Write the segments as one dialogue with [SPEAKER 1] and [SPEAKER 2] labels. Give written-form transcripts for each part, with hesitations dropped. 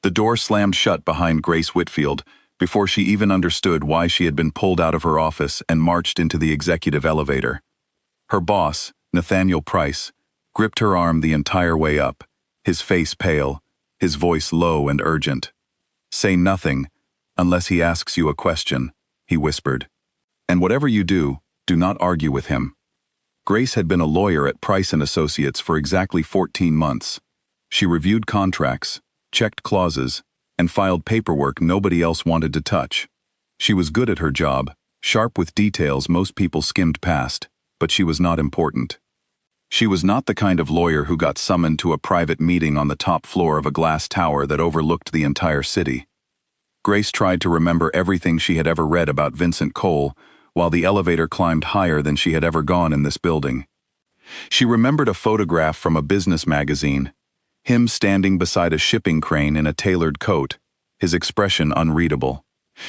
[SPEAKER 1] The door slammed shut behind Grace Whitfield before she even understood why she had been pulled out of her office and marched into the executive elevator. Her boss, Nathaniel Price, gripped her arm the entire way up, his face pale, his voice low and urgent. "Say nothing, unless he asks you a question," he whispered. "And whatever you do not argue with him." Grace had been a lawyer at Price & Associates for exactly 14 months. She reviewed contracts, checked clauses, and filed paperwork nobody else wanted to touch. She was good at her job, sharp with details most people skimmed past, but she was not important. She was not the kind of lawyer who got summoned to a private meeting on the top floor of a glass tower that overlooked the entire city. Grace tried to remember everything she had ever read about Vincent Cole while the elevator climbed higher than she had ever gone in this building. She remembered a photograph from a business magazine, him standing beside a shipping crane in a tailored coat, his expression unreadable.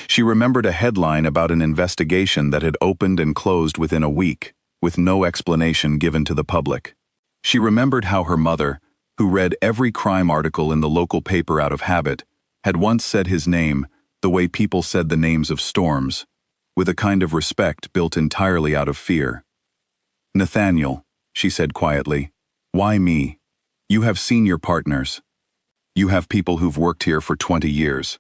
[SPEAKER 1] She remembered a headline about an investigation that had opened and closed within a week, with no explanation given to the public. She remembered how her mother, who read every crime article in the local paper out of habit, had once said his name the way people said the names of storms, with a kind of respect built entirely out of fear. "Nathaniel," she said quietly, "why me? You have senior partners. You have people who've worked here for 20 years.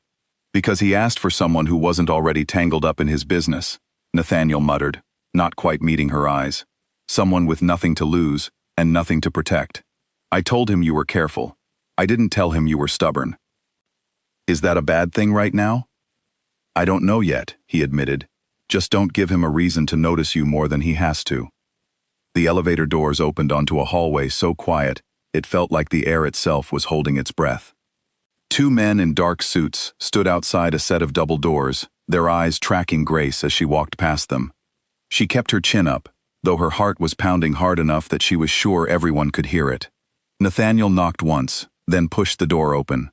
[SPEAKER 1] Because he asked for someone who wasn't already tangled up in his business," Nathaniel muttered, not quite meeting her eyes. "Someone with nothing to lose and nothing to protect. I told him you were careful. I didn't tell him you were stubborn." "Is that a bad thing right now?" "I don't know yet," he admitted. "Just don't give him a reason to notice you more than he has to." The elevator doors opened onto a hallway so quiet, it felt like the air itself was holding its breath. Two men in dark suits stood outside a set of double doors, their eyes tracking Grace as she walked past them. She kept her chin up, though her heart was pounding hard enough that she was sure everyone could hear it. Nathaniel knocked once, then pushed the door open.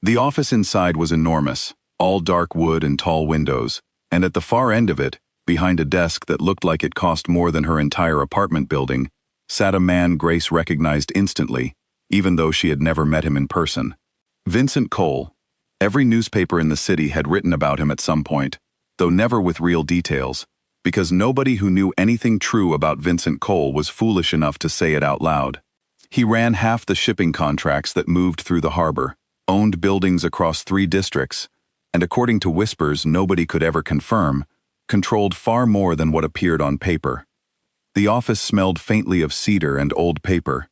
[SPEAKER 1] The office inside was enormous, all dark wood and tall windows, and at the far end of it, behind a desk that looked like it cost more than her entire apartment building, sat a man Grace recognized instantly, even though she had never met him in person. Vincent Cole. Every newspaper in the city had written about him at some point, though never with real details, because nobody who knew anything true about Vincent Cole was foolish enough to say it out loud. He ran half the shipping contracts that moved through the harbor, owned buildings across 3 districts, and according to whispers nobody could ever confirm, controlled far more than what appeared on paper. The office smelled faintly of cedar and old paper.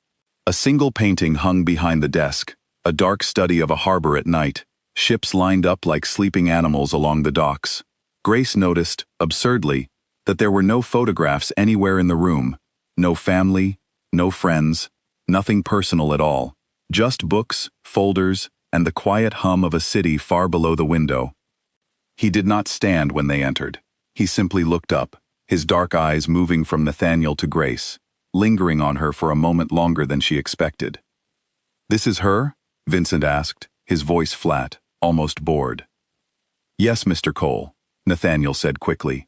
[SPEAKER 1] A single painting hung behind the desk, a dark study of a harbor at night, ships lined up like sleeping animals along the docks. Grace noticed, absurdly, that there were no photographs anywhere in the room, no family, no friends, nothing personal at all, just books, folders, and the quiet hum of a city far below the window. He did not stand when they entered. He simply looked up, his dark eyes moving from Nathaniel to Grace, lingering on her for a moment longer than she expected. "This is her?" Vincent asked, his voice flat, almost bored. "Yes, Mr. Cole," Nathaniel said quickly.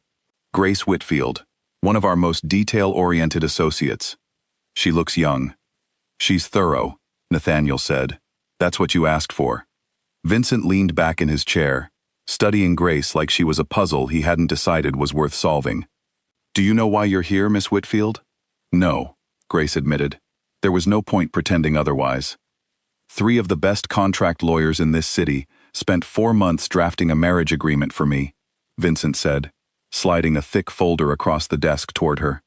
[SPEAKER 1] "Grace Whitfield, one of our most detail-oriented associates. She looks young." "She's thorough," Nathaniel said. "That's what you asked for." Vincent leaned back in his chair, studying Grace like she was a puzzle he hadn't decided was worth solving. "Do you know why you're here, Miss Whitfield?" "No," Grace admitted. There was no point pretending otherwise. 3 of the best contract lawyers in this city spent 4 months drafting a marriage agreement for me," Vincent said, sliding a thick folder across the desk toward her.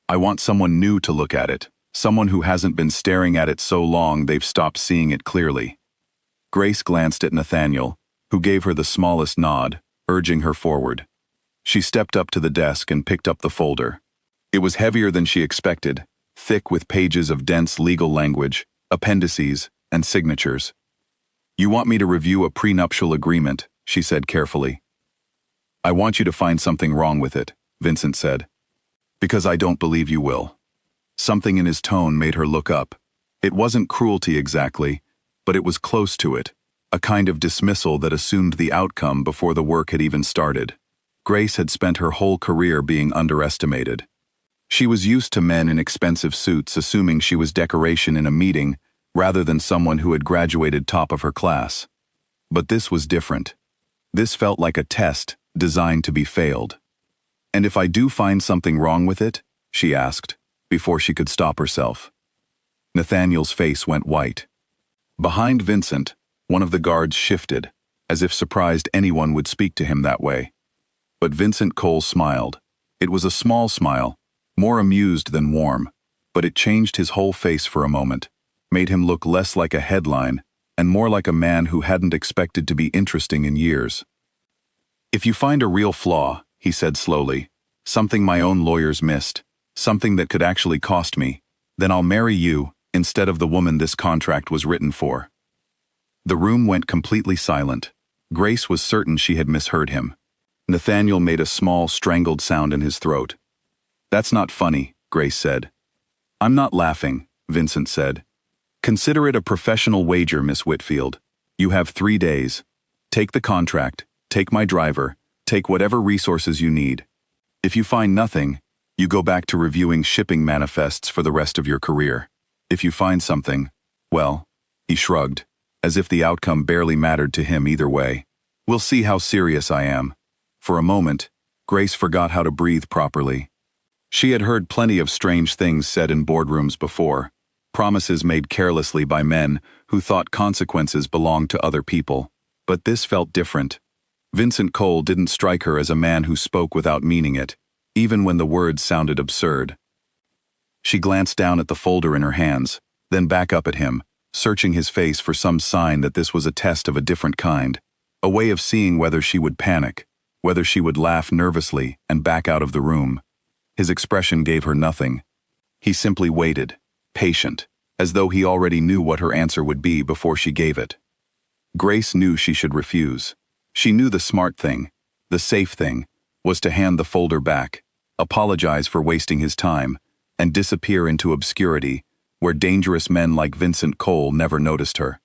[SPEAKER 1] "I want someone new to look at it, someone who hasn't been staring at it so long they've stopped seeing it clearly." Grace glanced at Nathaniel, who gave her the smallest nod, urging her forward. She stepped up to the desk and picked up the folder. It was heavier than she expected, thick with pages of dense legal language, appendices, and signatures. "You want me to review a prenuptial agreement," she said carefully. "I want you to find something wrong with it," Vincent said. "Because I don't believe you will." Something in his tone made her look up. It wasn't cruelty exactly, but it was close to it, a kind of dismissal that assumed the outcome before the work had even started. Grace had spent her whole career being underestimated. She was used to men in expensive suits assuming she was decoration in a meeting rather than someone who had graduated top of her class. But this was different. This felt like a test designed to be failed. "And if I do find something wrong with it?" she asked, before she could stop herself. Nathaniel's face went white. Behind Vincent, one of the guards shifted, as if surprised anyone would speak to him that way. But Vincent Cole smiled. It was a small smile, more amused than warm, but it changed his whole face for a moment, made him look less like a headline and more like a man who hadn't expected to be interesting in years. "If you find a real flaw," he said slowly, "something my own lawyers missed, something that could actually cost me, then I'll marry you instead of the woman this contract was written for." The room went completely silent. Grace was certain she had misheard him. Nathaniel made a small, strangled sound in his throat. "That's not funny," Grace said. "I'm not laughing," Vincent said. "Consider it a professional wager, Miss Whitfield. You have 3 days. Take the contract, take my driver, take whatever resources you need. If you find nothing, you go back to reviewing shipping manifests for the rest of your career. If you find something, well," he shrugged, as if the outcome barely mattered to him either way, "we'll see how serious I am." For a moment, Grace forgot how to breathe properly. She had heard plenty of strange things said in boardrooms before, promises made carelessly by men who thought consequences belonged to other people. But this felt different. Vincent Cole didn't strike her as a man who spoke without meaning it, even when the words sounded absurd. She glanced down at the folder in her hands, then back up at him, searching his face for some sign that this was a test of a different kind, a way of seeing whether she would panic, whether she would laugh nervously and back out of the room. His expression gave her nothing. He simply waited, patient, as though he already knew what her answer would be before she gave it. Grace knew she should refuse. She knew the smart thing, the safe thing, was to hand the folder back, apologize for wasting his time, and disappear into obscurity, where dangerous men like Vincent Cole never noticed her.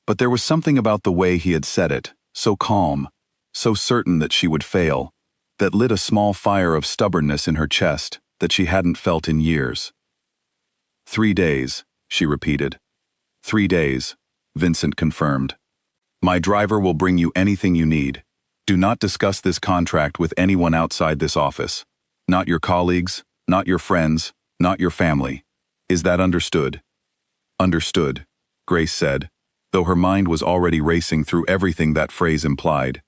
[SPEAKER 1] But there was something about the way he had said it, so calm, so certain that she would fail, that lit a small fire of stubbornness in her chest that she hadn't felt in years. 3 days, she repeated. 3 days, Vincent confirmed. "My driver will bring you anything you need. Do not discuss this contract with anyone outside this office. Not your colleagues, not your friends, not your family. Is that understood?" "Understood," Grace said, though her mind was already racing through everything that phrase implied.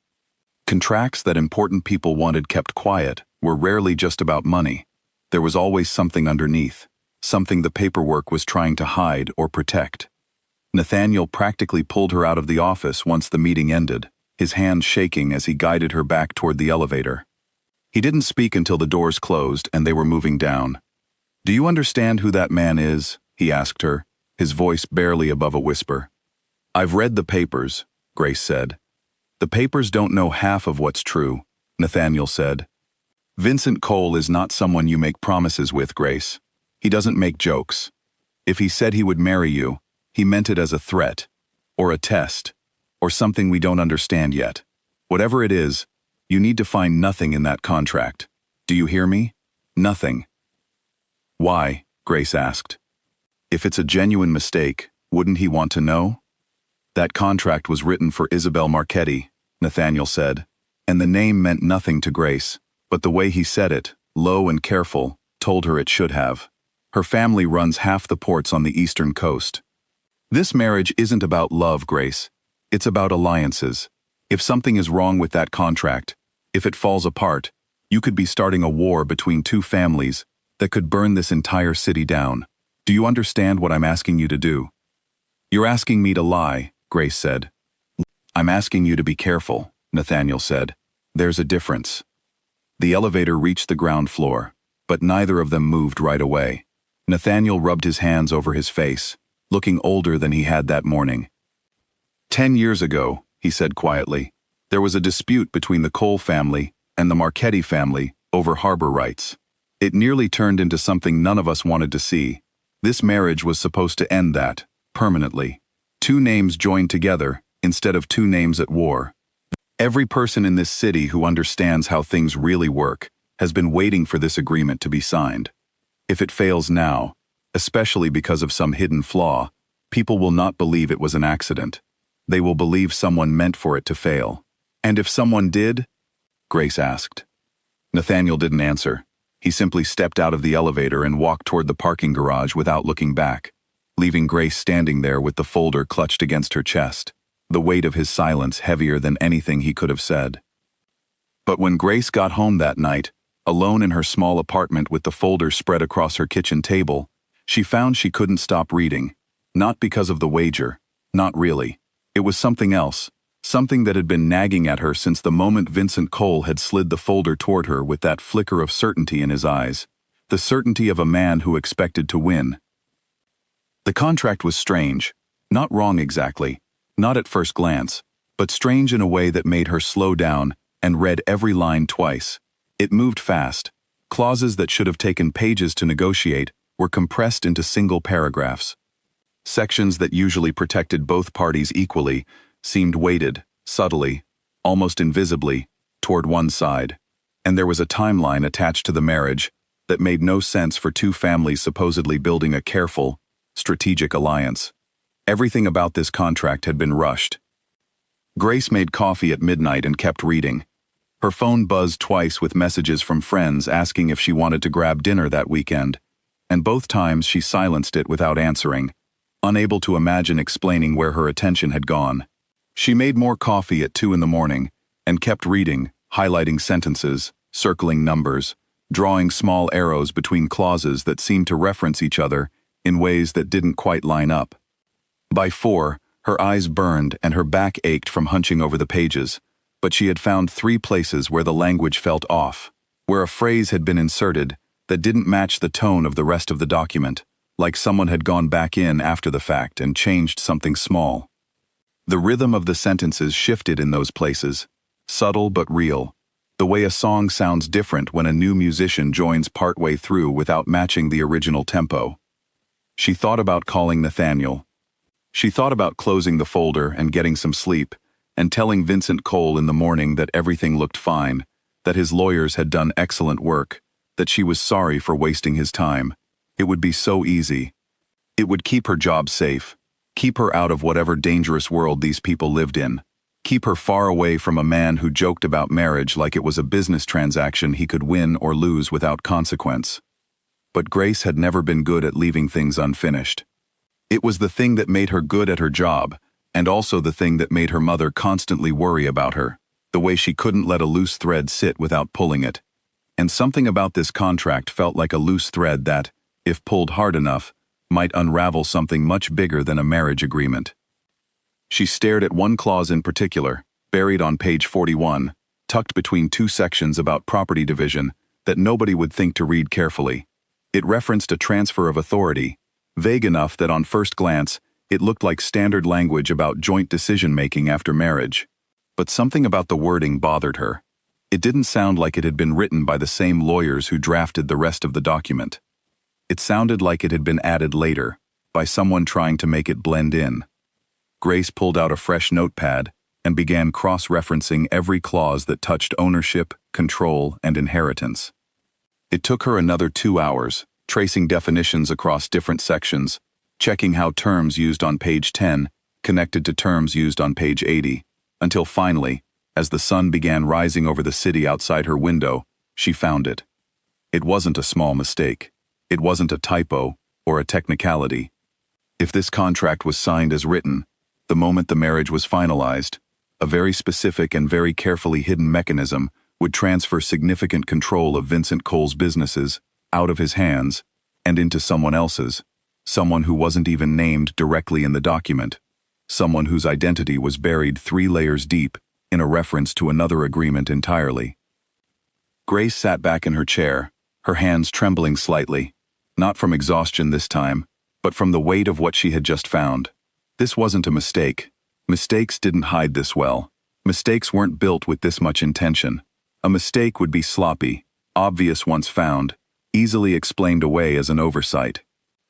[SPEAKER 1] Contracts that important people wanted kept quiet were rarely just about money. There was always something underneath, something the paperwork was trying to hide or protect. Nathaniel practically pulled her out of the office once the meeting ended, his hand shaking as he guided her back toward the elevator. He didn't speak until the doors closed and they were moving down. "Do you understand who that man is?" he asked her, his voice barely above a whisper. "I've read the papers," Grace said. "The papers don't know half of what's true," Nathaniel said. "Vincent Cole is not someone you make promises with, Grace. He doesn't make jokes. If he said he would marry you, he meant it as a threat, or a test, or something we don't understand yet. Whatever it is, you need to find nothing in that contract. Do you hear me? Nothing." "Why?" Grace asked. "If it's a genuine mistake, wouldn't he want to know?" "That contract was written for Isabel Marchetti," Nathaniel said, and the name meant nothing to Grace, but the way he said it, low and careful, told her it should have. Her family runs half the ports on the eastern coast. "This marriage isn't about love, Grace. It's about alliances. If something is wrong with that contract, if it falls apart, you could be starting a war between 2 families that could burn this entire city down. Do you understand what I'm asking you to do?" "You're asking me to lie," Grace said. "I'm asking you to be careful," Nathaniel said. "There's a difference." The elevator reached the ground floor, but neither of them moved right away. Nathaniel rubbed his hands over his face, looking older than he had that morning. 10 years ago, he said quietly, there was a dispute between the Cole family and the Marchetti family over harbor rights. It nearly turned into something none of us wanted to see. This marriage was supposed to end that, permanently. 2 names joined together, instead of 2 names at war. Every person in this city who understands how things really work has been waiting for this agreement to be signed. If it fails now, especially because of some hidden flaw, people will not believe it was an accident. They will believe someone meant for it to fail. And if someone did? Grace asked. Nathaniel didn't answer. He simply stepped out of the elevator and walked toward the parking garage without looking back, leaving Grace standing there with the folder clutched against her chest, the weight of his silence heavier than anything he could have said. But when Grace got home that night, alone in her small apartment with the folder spread across her kitchen table, she found she couldn't stop reading. Not because of the wager. Not really. It was something else. Something that had been nagging at her since the moment Vincent Cole had slid the folder toward her with that flicker of certainty in his eyes. The certainty of a man who expected to win. The contract was strange. Not wrong exactly. Not at first glance. But strange in a way that made her slow down and read every line twice. It moved fast. Clauses that should have taken pages to negotiate were compressed into single paragraphs. Sections that usually protected both parties equally seemed weighted, subtly, almost invisibly, toward one side. And there was a timeline attached to the marriage that made no sense for two families supposedly building a careful, strategic alliance. Everything about this contract had been rushed. Grace made coffee at midnight and kept reading. Her phone buzzed twice with messages from friends asking if she wanted to grab dinner that weekend, and both times she silenced it without answering, unable to imagine explaining where her attention had gone. She made more coffee at 2 a.m. and kept reading, highlighting sentences, circling numbers, drawing small arrows between clauses that seemed to reference each other in ways that didn't quite line up. By 4, her eyes burned and her back ached from hunching over the pages, but she had found 3 places where the language felt off, where a phrase had been inserted that didn't match the tone of the rest of the document, like someone had gone back in after the fact and changed something small. The rhythm of the sentences shifted in those places, subtle but real, the way a song sounds different when a new musician joins partway through without matching the original tempo. She thought about calling Nathaniel. She thought about closing the folder and getting some sleep, and telling Vincent Cole in the morning that everything looked fine, that his lawyers had done excellent work, that she was sorry for wasting his time. It would be so easy. It would keep her job safe, keep her out of whatever dangerous world these people lived in, keep her far away from a man who joked about marriage like it was a business transaction he could win or lose without consequence. But Grace had never been good at leaving things unfinished. It was the thing that made her good at her job, and also the thing that made her mother constantly worry about her, the way she couldn't let a loose thread sit without pulling it. And something about this contract felt like a loose thread that, if pulled hard enough, might unravel something much bigger than a marriage agreement. She stared at one clause in particular, buried on page 41, tucked between 2 sections about property division, that nobody would think to read carefully. It referenced a transfer of authority, vague enough that on first glance, it looked like standard language about joint decision-making after marriage. But something about the wording bothered her. It didn't sound like it had been written by the same lawyers who drafted the rest of the document. It sounded like it had been added later, by someone trying to make it blend in. Grace pulled out a fresh notepad and began cross-referencing every clause that touched ownership, control, and inheritance. It took her another 2 hours, tracing definitions across different sections, checking how terms used on page 10 connected to terms used on page 80, until finally, as the sun began rising over the city outside her window, she found it. It wasn't a small mistake. It wasn't a typo or a technicality. If this contract was signed as written, the moment the marriage was finalized, a very specific and very carefully hidden mechanism would transfer significant control of Vincent Cole's businesses out of his hands and into someone else's, someone who wasn't even named directly in the document, someone whose identity was buried 3 layers deep in a reference to another agreement entirely. Grace sat back in her chair, her hands trembling slightly, not from exhaustion this time, but from the weight of what she had just found. This wasn't a mistake. Mistakes didn't hide this well. Mistakes weren't built with this much intention. A mistake would be sloppy, obvious once found, easily explained away as an oversight.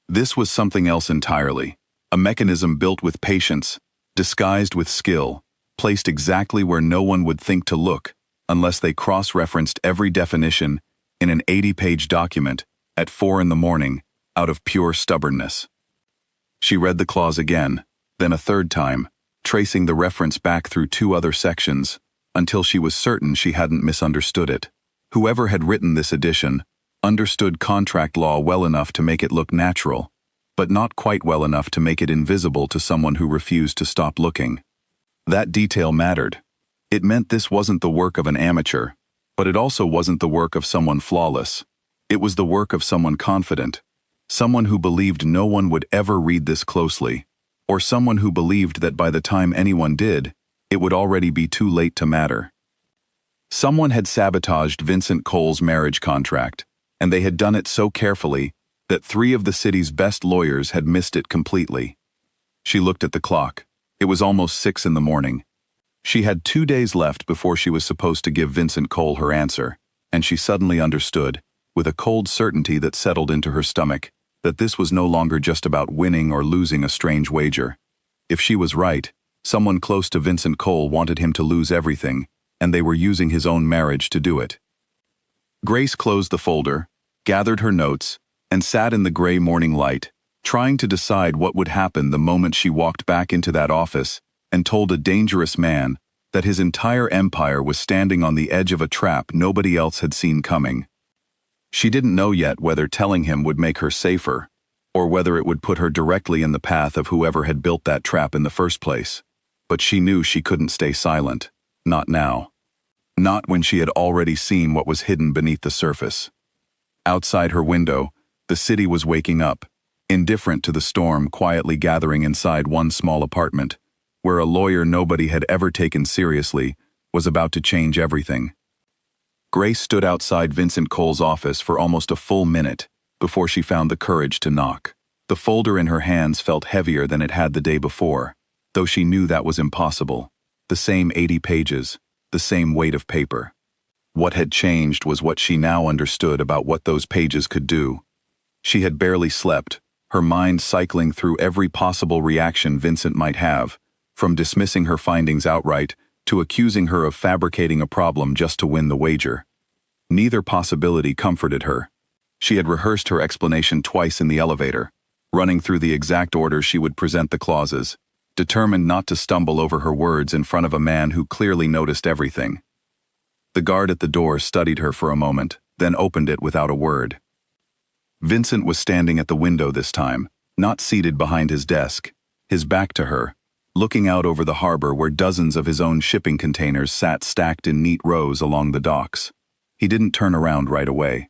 [SPEAKER 1] This was something else entirely, a mechanism built with patience, disguised with skill, placed exactly where no one would think to look, unless they cross-referenced every definition in an 80-page document at 4 a.m, out of pure stubbornness. She read the clause again, then a third time, tracing the reference back through 2 other sections, until she was certain she hadn't misunderstood it. Whoever had written this edition understood contract law well enough to make it look natural, but not quite well enough to make it invisible to someone who refused to stop looking. That detail mattered. It meant this wasn't the work of an amateur, but it also wasn't the work of someone flawless. It was the work of someone confident, someone who believed no one would ever read this closely, or someone who believed that by the time anyone did, it would already be too late to matter. Someone had sabotaged Vincent Cole's marriage contract, and they had done it so carefully that 3 of the city's best lawyers had missed it completely. She looked at the clock. It was almost 6 in the morning. She had 2 days left before she was supposed to give Vincent Cole her answer, and she suddenly understood, with a cold certainty that settled into her stomach, that this was no longer just about winning or losing a strange wager. If she was right, someone close to Vincent Cole wanted him to lose everything, and they were using his own marriage to do it. Grace closed the folder, gathered her notes, and sat in the gray morning light, trying to decide what would happen the moment she walked back into that office and told a dangerous man that his entire empire was standing on the edge of a trap nobody else had seen coming. She didn't know yet whether telling him would make her safer, or whether it would put her directly in the path of whoever had built that trap in the first place. But she knew she couldn't stay silent. Not now. Not when she had already seen what was hidden beneath the surface. Outside her window, the city was waking up, indifferent to the storm quietly gathering inside one small apartment, where a lawyer nobody had ever taken seriously was about to change everything. Grace stood outside Vincent Cole's office for almost a full minute before she found the courage to knock. The folder in her hands felt heavier than it had the day before, though she knew that was impossible. The same 80 pages, the same weight of paper. What had changed was what she now understood about what those pages could do. She had barely slept, her mind cycling through every possible reaction Vincent might have, from dismissing her findings outright to accusing her of fabricating a problem just to win the wager. Neither possibility comforted her. She had rehearsed her explanation twice in the elevator, running through the exact order she would present the clauses, determined not to stumble over her words in front of a man who clearly noticed everything. The guard at the door studied her for a moment, then opened it without a word. Vincent was standing at the window this time, not seated behind his desk, his back to her, looking out over the harbor where dozens of his own shipping containers sat stacked in neat rows along the docks. He didn't turn around right away.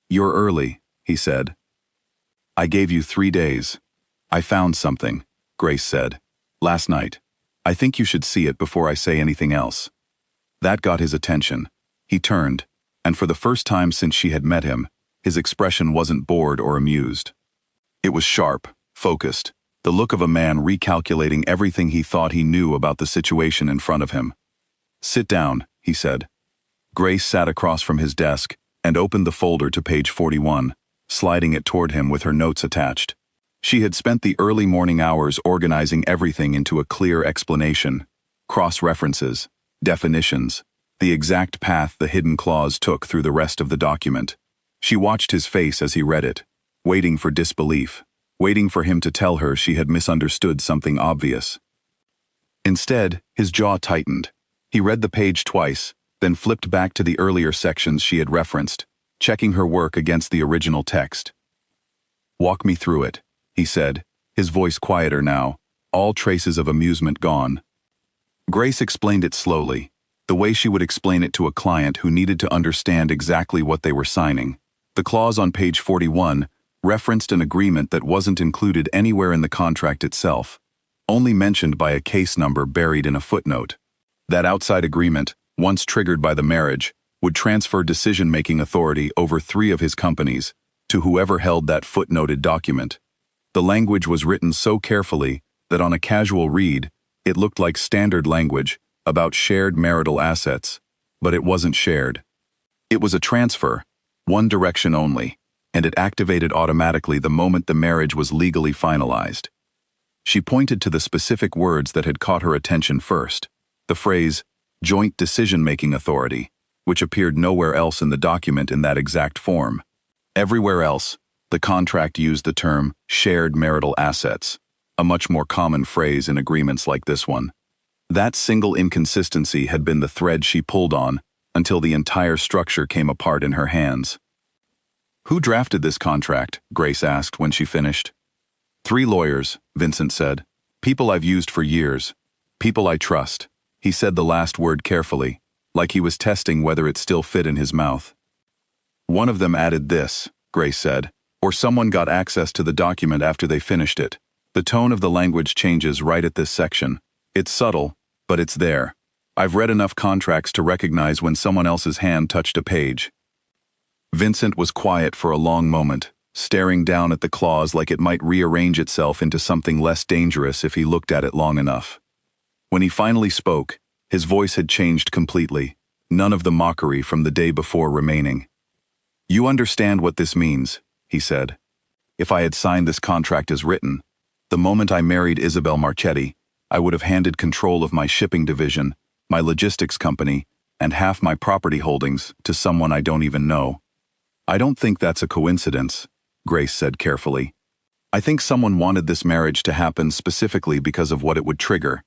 [SPEAKER 1] "You're early," he said. "I gave you 3 days. I found something," Grace said. "Last night. I think you should see it before I say anything else." That got his attention. He turned, and for the first time since she had met him, his expression wasn't bored or amused. It was sharp, focused, the look of a man recalculating everything he thought he knew about the situation in front of him. "Sit down," he said. Grace sat across from his desk and opened the folder to page 41, sliding it toward him with her notes attached. She had spent the early morning hours organizing everything into a clear explanation, cross-references, definitions, the exact path the hidden clause took through the rest of the document. She watched his face as he read it, waiting for disbelief, waiting for him to tell her she had misunderstood something obvious. Instead, his jaw tightened. He read the page twice, then flipped back to the earlier sections she had referenced, checking her work against the original text. "Walk me through it," he said, his voice quieter now, all traces of amusement gone. Grace explained it slowly, the way she would explain it to a client who needed to understand exactly what they were signing. The clause on page 41 referenced an agreement that wasn't included anywhere in the contract itself, only mentioned by a case number buried in a footnote. That outside agreement, once triggered by the marriage, would transfer decision-making authority over 3 of his companies to whoever held that footnoted document. The language was written so carefully that on a casual read, it looked like standard language about shared marital assets, but it wasn't shared. It was a transfer, one direction only, and it activated automatically the moment the marriage was legally finalized. She pointed to the specific words that had caught her attention first, the phrase, joint decision-making authority, which appeared nowhere else in the document in that exact form. Everywhere else, the contract used the term shared marital assets. a much more common phrase in agreements like this one. That single inconsistency had been the thread she pulled on until the entire structure came apart in her hands. "Who drafted this contract?" Grace asked when she finished. "3 lawyers," Vincent said. "People I've used for years. People I trust." He said the last word carefully, like he was testing whether it still fit in his mouth. "One of them added this," Grace said, "or someone got access to the document after they finished it." The tone of the language changes right at this section. It's subtle, but it's there. I've read enough contracts to recognize when someone else's hand touched a page. Vincent was quiet for a long moment, staring down at the clause like it might rearrange itself into something less dangerous if he looked at it long enough. When he finally spoke, his voice had changed completely, none of the mockery from the day before remaining. "You understand what this means," he said. "If I had signed this contract as written, the moment I married Isabel Marchetti, I would have handed control of my shipping division, my logistics company, and half my property holdings to someone I don't even know." "I don't think that's a coincidence," Grace said carefully. "I think someone wanted this marriage to happen specifically because of what it would trigger."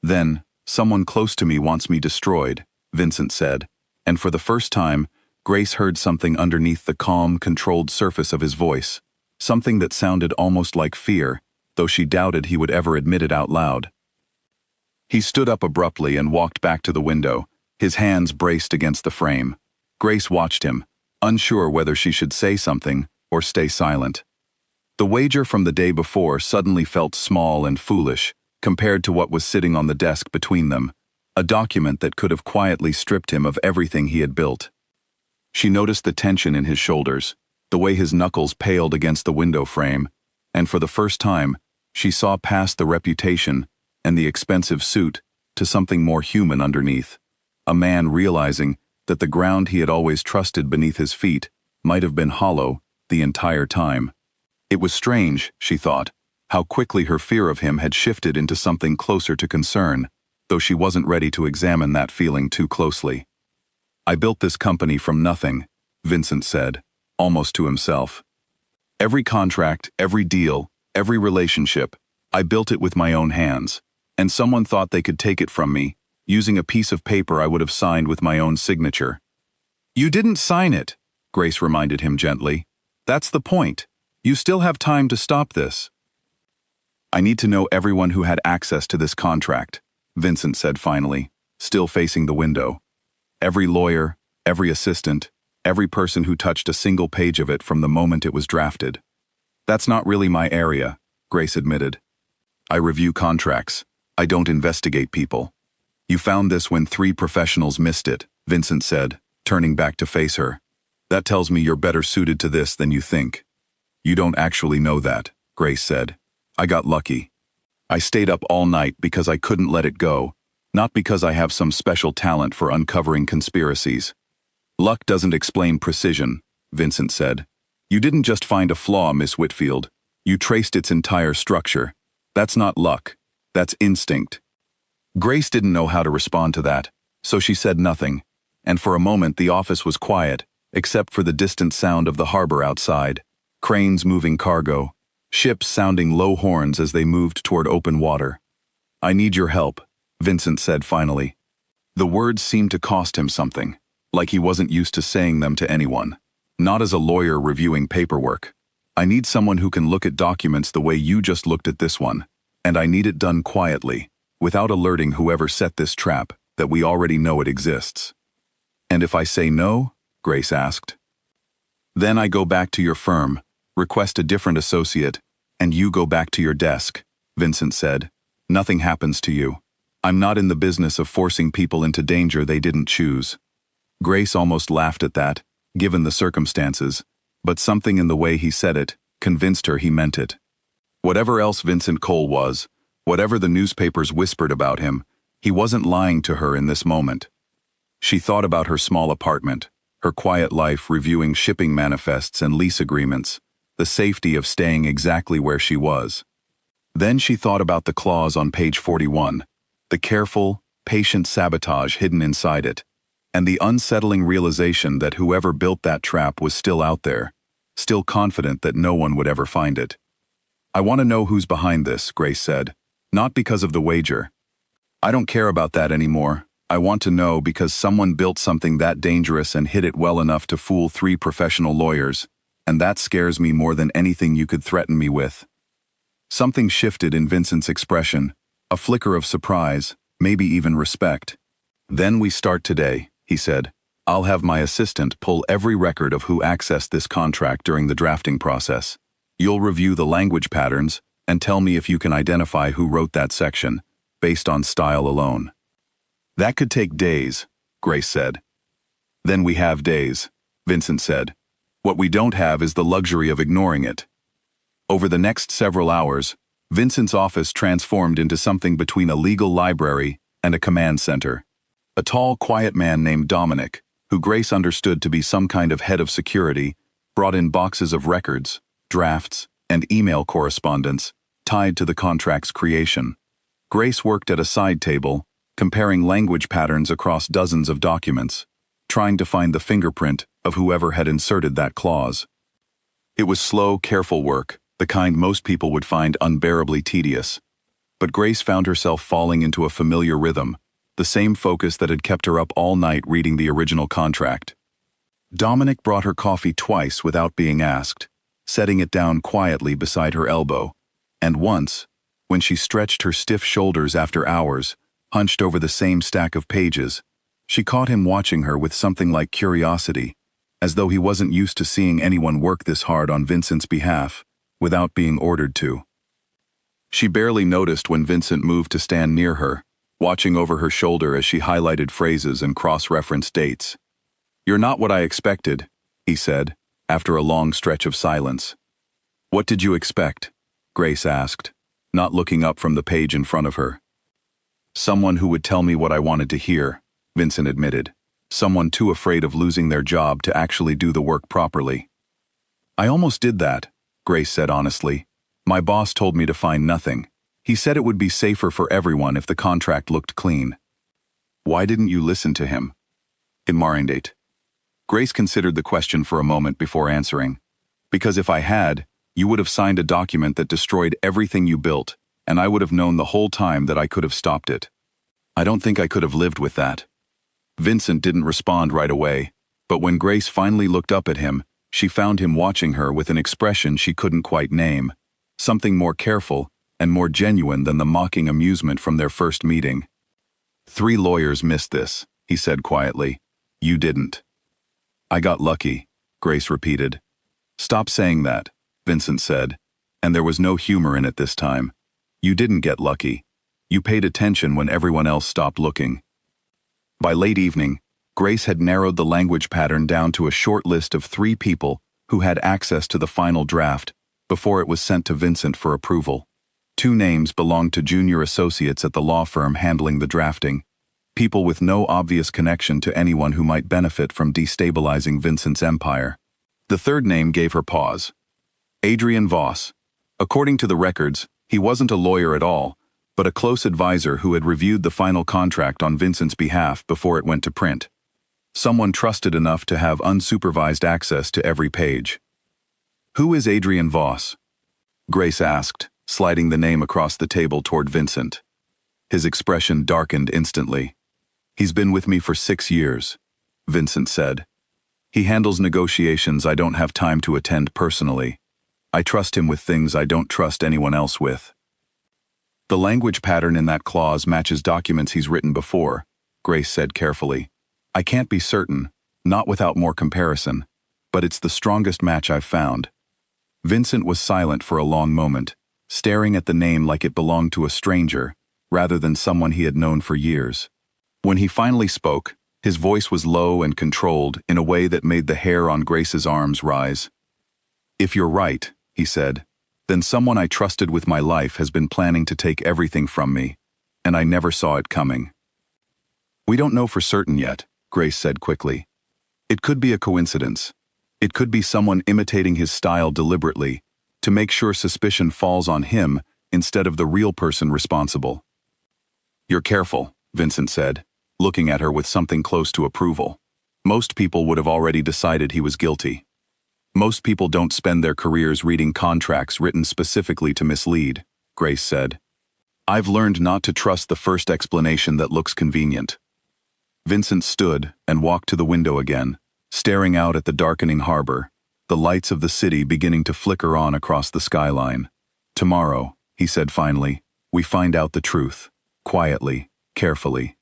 [SPEAKER 1] "Then, someone close to me wants me destroyed," Vincent said, and for the first time, Grace heard something underneath the calm, controlled surface of his voice, something that sounded almost like fear, though she doubted he would ever admit it out loud. He stood up abruptly and walked back to the window, his hands braced against the frame. Grace watched him, unsure whether she should say something or stay silent. The wager from the day before suddenly felt small and foolish compared to what was sitting on the desk between them, a document that could have quietly stripped him of everything he had built. She noticed the tension in his shoulders, the way his knuckles paled against the window frame, and for the first time, she saw past the reputation and the expensive suit to something more human underneath, a man realizing that the ground he had always trusted beneath his feet might have been hollow the entire time. It was strange, she thought, how quickly her fear of him had shifted into something closer to concern, though she wasn't ready to examine that feeling too closely. "I built this company from nothing," Vincent said, almost to himself. "Every contract, every deal, every relationship, I built it with my own hands, and someone thought they could take it from me, using a piece of paper I would have signed with my own signature." "You didn't sign it," Grace reminded him gently. "That's the point. You still have time to stop this." "I need to know everyone who had access to this contract," Vincent said finally, still facing the window. "Every lawyer, every assistant, every person who touched a single page of it from the moment it was drafted." "That's not really my area," Grace admitted. "I review contracts. I don't investigate people." "You found this when 3 professionals missed it," Vincent said, turning back to face her. "That tells me you're better suited to this than you think." "You don't actually know that," Grace said. "I got lucky. I stayed up all night because I couldn't let it go, not because I have some special talent for uncovering conspiracies." "Luck doesn't explain precision," Vincent said. "You didn't just find a flaw, Miss Whitfield. You traced its entire structure. That's not luck. That's instinct." Grace didn't know how to respond to that, so she said nothing, and for a moment the office was quiet, except for the distant sound of the harbor outside, cranes moving cargo, ships sounding low horns as they moved toward open water. "I need your help," Vincent said finally. The words seemed to cost him something, like he wasn't used to saying them to anyone. "Not as a lawyer reviewing paperwork. I need someone who can look at documents the way you just looked at this one, and I need it done quietly, without alerting whoever set this trap, that we already know it exists." "And if I say no?" Grace asked. "Then I go back to your firm, request a different associate, and you go back to your desk," Vincent said. "Nothing happens to you. I'm not in the business of forcing people into danger they didn't choose." Grace almost laughed at that, given the circumstances, but something in the way he said it convinced her he meant it. Whatever else Vincent Cole was, whatever the newspapers whispered about him, he wasn't lying to her in this moment. She thought about her small apartment, her quiet life reviewing shipping manifests and lease agreements, the safety of staying exactly where she was. Then she thought about the clause on page 41, the careful, patient sabotage hidden inside it, and the unsettling realization that whoever built that trap was still out there, still confident that no one would ever find it. I want to know who's behind this, Grace said. Not because of the wager. I don't care about that anymore. I want to know because someone built something that dangerous and hid it well enough to fool 3 professional lawyers, and that scares me more than anything you could threaten me with. Something shifted in Vincent's expression, a flicker of surprise, maybe even respect. Then we start today, he said. I'll have my assistant pull every record of who accessed this contract during the drafting process. You'll review the language patterns and tell me if you can identify who wrote that section, based on style alone. That could take days, Grace said. Then we have days, Vincent said. What we don't have is the luxury of ignoring it. Over the next several hours, Vincent's office transformed into something between a legal library and a command center. A tall, quiet man named Dominic, who Grace understood to be some kind of head of security, brought in boxes of records, drafts, and email correspondence tied to the contract's creation. Grace worked at a side table, comparing language patterns across dozens of documents, trying to find the fingerprint of whoever had inserted that clause. It was slow, careful work, the kind most people would find unbearably tedious. But Grace found herself falling into a familiar rhythm, the same focus that had kept her up all night reading the original contract. Dominic brought her coffee twice without being asked, setting it down quietly beside her elbow, and once, when she stretched her stiff shoulders after hours, hunched over the same stack of pages, she caught him watching her with something like curiosity, as though he wasn't used to seeing anyone work this hard on Vincent's behalf, without being ordered to. She barely noticed when Vincent moved to stand near her, watching over her shoulder as she highlighted phrases and cross-referenced dates. "You're not what I expected," he said, after a long stretch of silence. "What did you expect?" Grace asked, not looking up from the page in front of her. "Someone who would tell me what I wanted to hear," Vincent admitted. "Someone too afraid of losing their job to actually do the work properly." "I almost did that," Grace said honestly. "My boss told me to find nothing. He said it would be safer for everyone if the contract looked clean." "Why didn't you listen to him?" Marindate. Grace considered the question for a moment before answering. "Because if I had, you would have signed a document that destroyed everything you built, and I would have known the whole time that I could have stopped it. I don't think I could have lived with that." Vincent didn't respond right away, but when Grace finally looked up at him, she found him watching her with an expression she couldn't quite name, something more careful and more genuine than the mocking amusement from their first meeting. "3 lawyers missed this," he said quietly. "You didn't." "I got lucky," Grace repeated. "Stop saying that," Vincent said, and there was no humor in it this time. "You didn't get lucky. You paid attention when everyone else stopped looking." By late evening, Grace had narrowed the language pattern down to a short list of 3 people who had access to the final draft before it was sent to Vincent for approval. 2 names belonged to junior associates at the law firm handling the drafting, people with no obvious connection to anyone who might benefit from destabilizing Vincent's empire. The 3rd name gave her pause. Adrian Voss. According to the records, he wasn't a lawyer at all, but a close advisor who had reviewed the final contract on Vincent's behalf before it went to print. Someone trusted enough to have unsupervised access to every page. "Who is Adrian Voss?" Grace asked, sliding the name across the table toward Vincent. His expression darkened instantly. "He's been with me for 6 years," Vincent said. "He handles negotiations I don't have time to attend personally. I trust him with things I don't trust anyone else with." "The language pattern in that clause matches documents he's written before," Grace said carefully. "I can't be certain, not without more comparison, but it's the strongest match I've found." Vincent was silent for a long moment, staring at the name like it belonged to a stranger, rather than someone he had known for years. When he finally spoke, his voice was low and controlled in a way that made the hair on Grace's arms rise. "If you're right," he said, "then someone I trusted with my life has been planning to take everything from me, and I never saw it coming." "We don't know for certain yet," Grace said quickly. "It could be a coincidence. It could be someone imitating his style deliberately, to make sure suspicion falls on him instead of the real person responsible." "You're careful," Vincent said, looking at her with something close to approval. "Most people would have already decided he was guilty." Most people don't spend their careers reading contracts written specifically to mislead, Grace said. I've learned not to trust the first explanation that looks convenient. Vincent stood and walked to the window again, staring out at the darkening harbor, the lights of the city beginning to flicker on across the skyline. Tomorrow, he said finally, we find out the truth, quietly, carefully.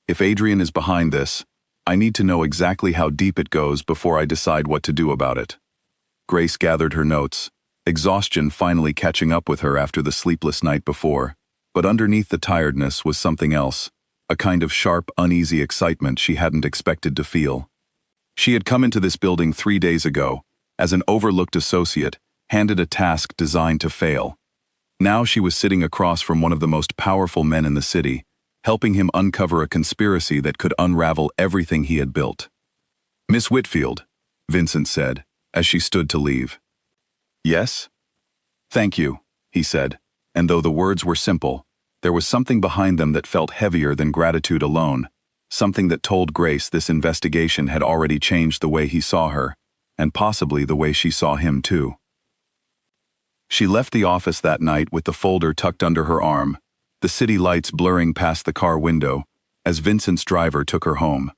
[SPEAKER 1] If Adrian is behind this, I need to know exactly how deep it goes before I decide what to do about it. Grace gathered her notes, exhaustion finally catching up with her after the sleepless night before, but underneath the tiredness was something else, a kind of sharp, uneasy excitement she hadn't expected to feel. She had come into this building 3 days ago, as an overlooked associate, handed a task designed to fail. Now she was sitting across from one of the most powerful men in the city, helping him uncover a conspiracy that could unravel everything he had built. Miss Whitfield, Vincent said, as she stood to leave. Yes? Thank you, he said, and though the words were simple, there was something behind them that felt heavier than gratitude alone, something that told Grace this investigation had already changed the way he saw her, and possibly the way she saw him too. She left the office that night with the folder tucked under her arm, the city lights blurring past the car window, as Vincent's driver took her home.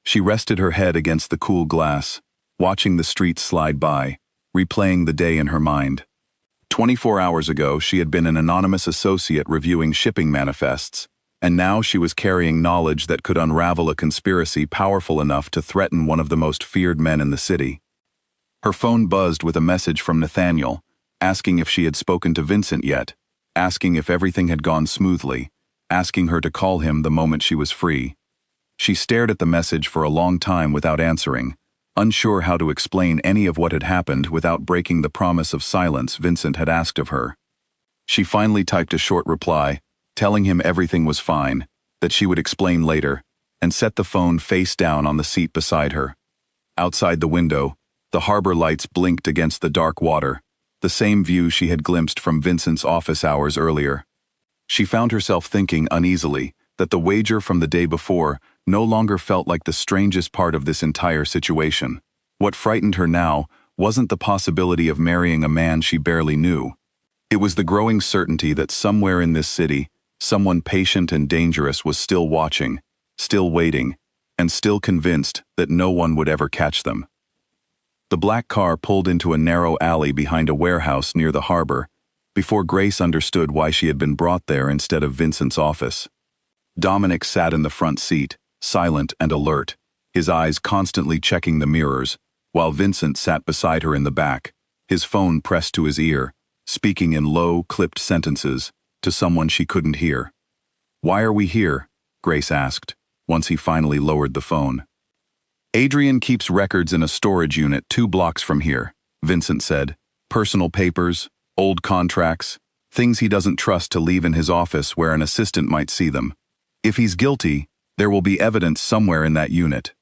[SPEAKER 1] She rested her head against the cool glass, watching the streets slide by, replaying the day in her mind. 24 hours ago, she had been an anonymous associate reviewing shipping manifests, and now she was carrying knowledge that could unravel a conspiracy powerful enough to threaten one of the most feared men in the city. Her phone buzzed with a message from Nathaniel, asking if she had spoken to Vincent yet, asking if everything had gone smoothly, asking her to call him the moment she was free. She stared at the message for a long time without answering, unsure how to explain any of what had happened without breaking the promise of silence Vincent had asked of her. She finally typed a short reply, telling him everything was fine, that she would explain later, and set the phone face down on the seat beside her. Outside the window, the harbor lights blinked against the dark water, the same view she had glimpsed from Vincent's office hours earlier. She found herself thinking uneasily that the wager from the day before no longer felt like the strangest part of this entire situation. What frightened her now wasn't the possibility of marrying a man she barely knew. It was the growing certainty that somewhere in this city, someone patient and dangerous was still watching, still waiting, and still convinced that no one would ever catch them. The black car pulled into a narrow alley behind a warehouse near the harbor, before Grace understood why she had been brought there instead of Vincent's office. Dominic sat in the front seat, silent and alert, his eyes constantly checking the mirrors, while Vincent sat beside her in the back, his phone pressed to his ear, speaking in low, clipped sentences to someone she couldn't hear. "Why are we here?" Grace asked, once he finally lowered the phone. "Adrian keeps records in a storage unit 2 blocks from here," Vincent said. "Personal papers, old contracts, things he doesn't trust to leave in his office where an assistant might see them. If he's guilty, there will be evidence somewhere in that unit.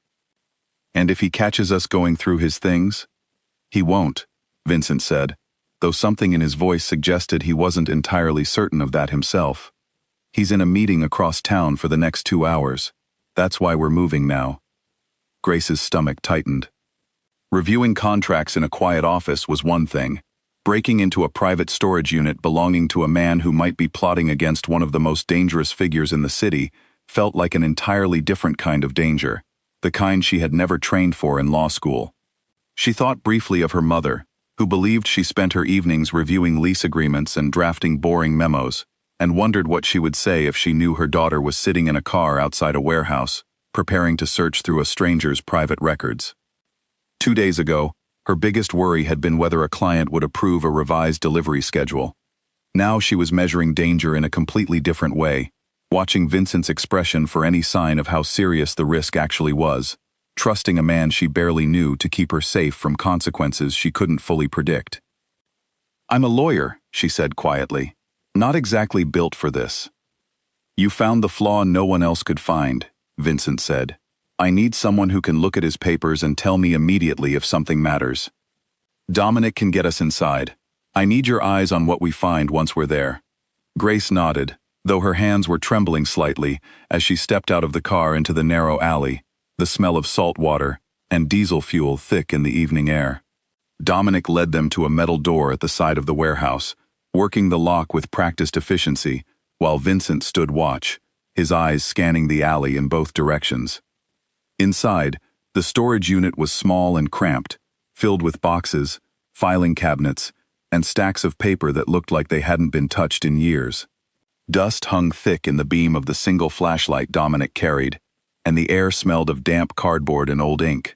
[SPEAKER 1] And if he catches us going through his things?" "He won't," Vincent said, though something in his voice suggested he wasn't entirely certain of that himself. "He's in a meeting across town for the next 2 hours. That's why we're moving now." Grace's stomach tightened. Reviewing contracts in a quiet office was one thing. Breaking into a private storage unit belonging to a man who might be plotting against one of the most dangerous figures in the city felt like an entirely different kind of danger, the kind she had never trained for in law school. She thought briefly of her mother, who believed she spent her evenings reviewing lease agreements and drafting boring memos, and wondered what she would say if she knew her daughter was sitting in a car outside a warehouse, preparing to search through a stranger's private records. 2 days ago, her biggest worry had been whether a client would approve a revised delivery schedule. Now she was measuring danger in a completely different way, watching Vincent's expression for any sign of how serious the risk actually was, trusting a man she barely knew to keep her safe from consequences she couldn't fully predict. "I'm a lawyer," she said quietly, "not exactly built for this." "You found the flaw no one else could find," Vincent said. "I need someone who can look at his papers and tell me immediately if something matters. Dominic can get us inside. I need your eyes on what we find once we're there." Grace nodded, though her hands were trembling slightly as she stepped out of the car into the narrow alley, the smell of salt water and diesel fuel thick in the evening air. Dominic led them to a metal door at the side of the warehouse, working the lock with practiced efficiency, while Vincent stood watch, his eyes scanning the alley in both directions. Inside, the storage unit was small and cramped, filled with boxes, filing cabinets, and stacks of paper that looked like they hadn't been touched in years. Dust hung thick in the beam of the single flashlight Dominic carried, and the air smelled of damp cardboard and old ink.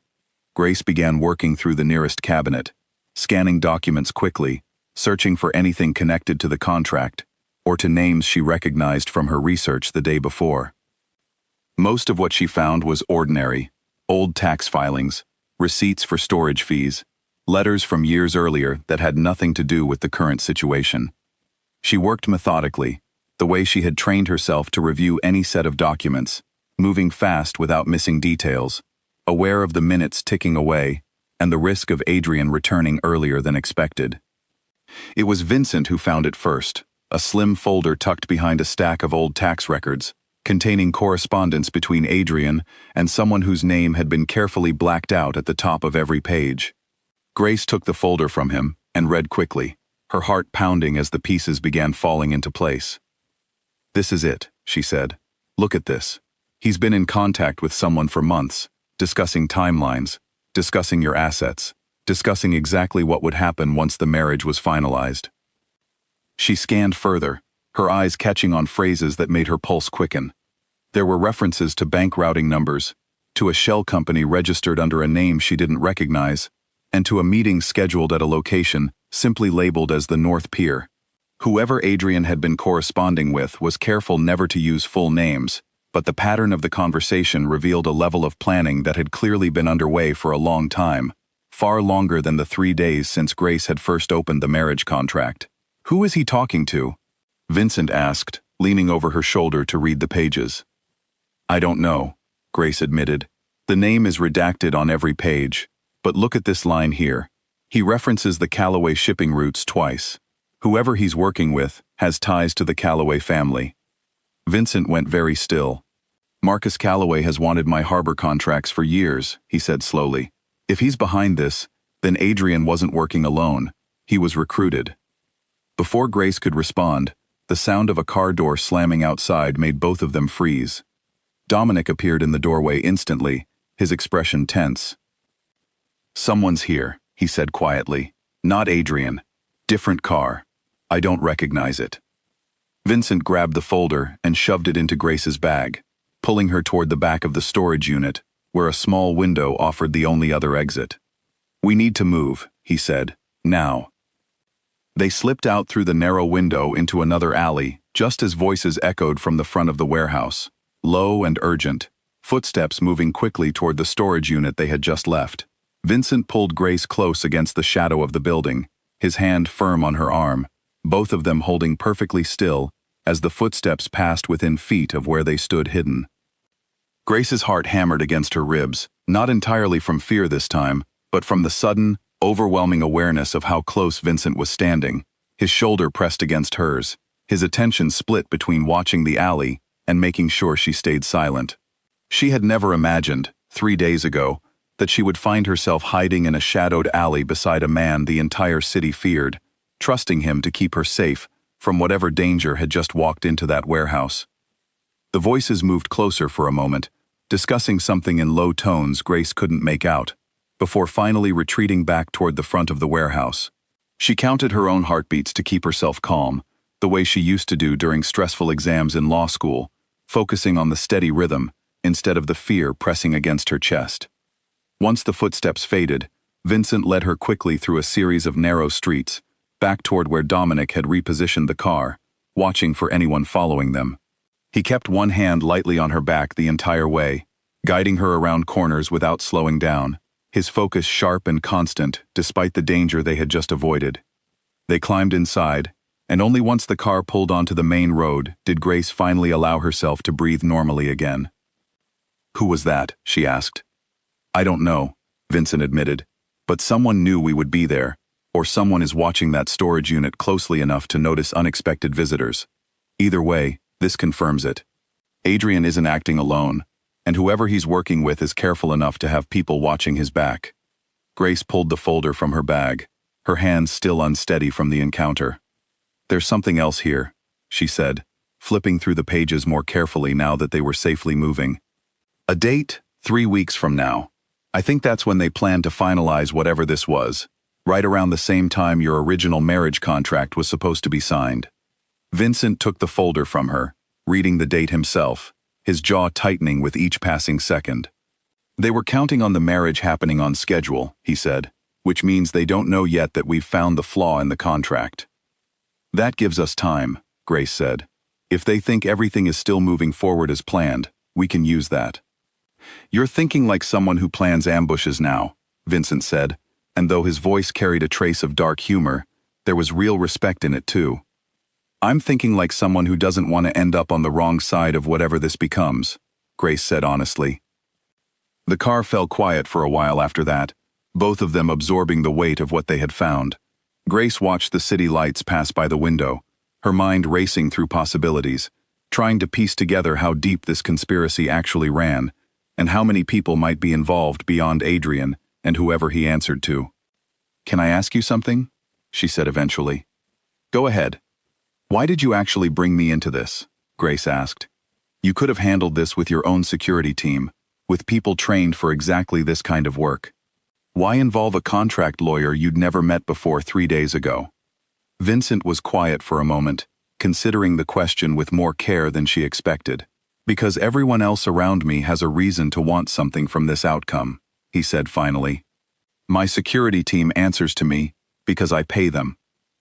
[SPEAKER 1] Grace began working through the nearest cabinet, scanning documents quickly, searching for anything connected to the contract, or to names she recognized from her research the day before. Most of what she found was ordinary: old tax filings, receipts for storage fees, letters from years earlier that had nothing to do with the current situation. She worked methodically, the way she had trained herself to review any set of documents, moving fast without missing details, aware of the minutes ticking away and the risk of Adrian returning earlier than expected. It was Vincent who found it first, a slim folder tucked behind a stack of old tax records, containing correspondence between Adrian and someone whose name had been carefully blacked out at the top of every page. Grace took the folder from him and read quickly, her heart pounding as the pieces began falling into place. "This is it," she said. "Look at this. He's been in contact with someone for months, discussing timelines, discussing your assets, discussing exactly what would happen once the marriage was finalized." She scanned further, her eyes catching on phrases that made her pulse quicken. There were references to bank routing numbers, to a shell company registered under a name she didn't recognize, and to a meeting scheduled at a location simply labeled as the North Pier. Whoever Adrian had been corresponding with was careful never to use full names, but the pattern of the conversation revealed a level of planning that had clearly been underway for a long time, far longer than the 3 days since Grace had first opened the marriage contract. "Who is he talking to?" Vincent asked, leaning over her shoulder to read the pages. "I don't know," Grace admitted. "The name is redacted on every page, but look at this line here. He references the Callaway shipping routes twice. Whoever he's working with has ties to the Callaway family." Vincent went very still. "Marcus Callaway has wanted my harbor contracts for years," he said slowly. "If he's behind this, then Adrian wasn't working alone. He was recruited." Before Grace could respond, the sound of a car door slamming outside made both of them freeze. Dominic appeared in the doorway instantly, his expression tense. "Someone's here," he said quietly. "Not Adrian. Different car. I don't recognize it." Vincent grabbed the folder and shoved it into Grace's bag, pulling her toward the back of the storage unit, where a small window offered the only other exit. "We need to move," he said. "Now." They slipped out through the narrow window into another alley, just as voices echoed from the front of the warehouse, low and urgent, footsteps moving quickly toward the storage unit they had just left. Vincent pulled Grace close against the shadow of the building, his hand firm on her arm, both of them holding perfectly still as the footsteps passed within feet of where they stood hidden. Grace's heart hammered against her ribs, not entirely from fear this time, but from the sudden, overwhelming awareness of how close Vincent was standing, his shoulder pressed against hers, his attention split between watching the alley and making sure she stayed silent. She had never imagined, 3 days ago, that she would find herself hiding in a shadowed alley beside a man the entire city feared, trusting him to keep her safe from whatever danger had just walked into that warehouse. The voices moved closer for a moment, discussing something in low tones Grace couldn't make out, before finally retreating back toward the front of the warehouse. She counted her own heartbeats to keep herself calm, the way she used to do during stressful exams in law school, focusing on the steady rhythm instead of the fear pressing against her chest. Once the footsteps faded, Vincent led her quickly through a series of narrow streets, back toward where Dominic had repositioned the car, watching for anyone following them. He kept one hand lightly on her back the entire way, guiding her around corners without slowing down, his focus sharp and constant despite the danger they had just avoided. They climbed inside, and only once the car pulled onto the main road did Grace finally allow herself to breathe normally again. "Who was that?" she asked. "I don't know," Vincent admitted, "but someone knew we would be there, or someone is watching that storage unit closely enough to notice unexpected visitors. Either way, this confirms it. Adrian isn't acting alone, and whoever he's working with is careful enough to have people watching his back." Grace pulled the folder from her bag, her hands still unsteady from the encounter. "There's something else here," she said, flipping through the pages more carefully now that they were safely moving. "A date, 3 weeks from now. I think that's when they planned to finalize whatever this was, right around the same time your original marriage contract was supposed to be signed." Vincent took the folder from her, reading the date himself, his jaw tightening with each passing second. "They were counting on the marriage happening on schedule," he said, "which means they don't know yet that we've found the flaw in the contract." "That gives us time," Grace said. "If they think everything is still moving forward as planned, we can use that." "You're thinking like someone who plans ambushes now," Vincent said, and though his voice carried a trace of dark humor, there was real respect in it too. "I'm thinking like someone who doesn't want to end up on the wrong side of whatever this becomes," Grace said honestly. The car fell quiet for a while after that, both of them absorbing the weight of what they had found. Grace watched the city lights pass by the window, her mind racing through possibilities, trying to piece together how deep this conspiracy actually ran, and how many people might be involved beyond Adrian and whoever he answered to. "Can I ask you something?" she said eventually. "Go ahead." "Why did you actually bring me into this?" Grace asked. "You could have handled this with your own security team, with people trained for exactly this kind of work. Why involve a contract lawyer you'd never met before 3 days ago?" Vincent was quiet for a moment, considering the question with more care than she expected. "Because everyone else around me has a reason to want something from this outcome," he said finally. "My security team answers to me because I pay them.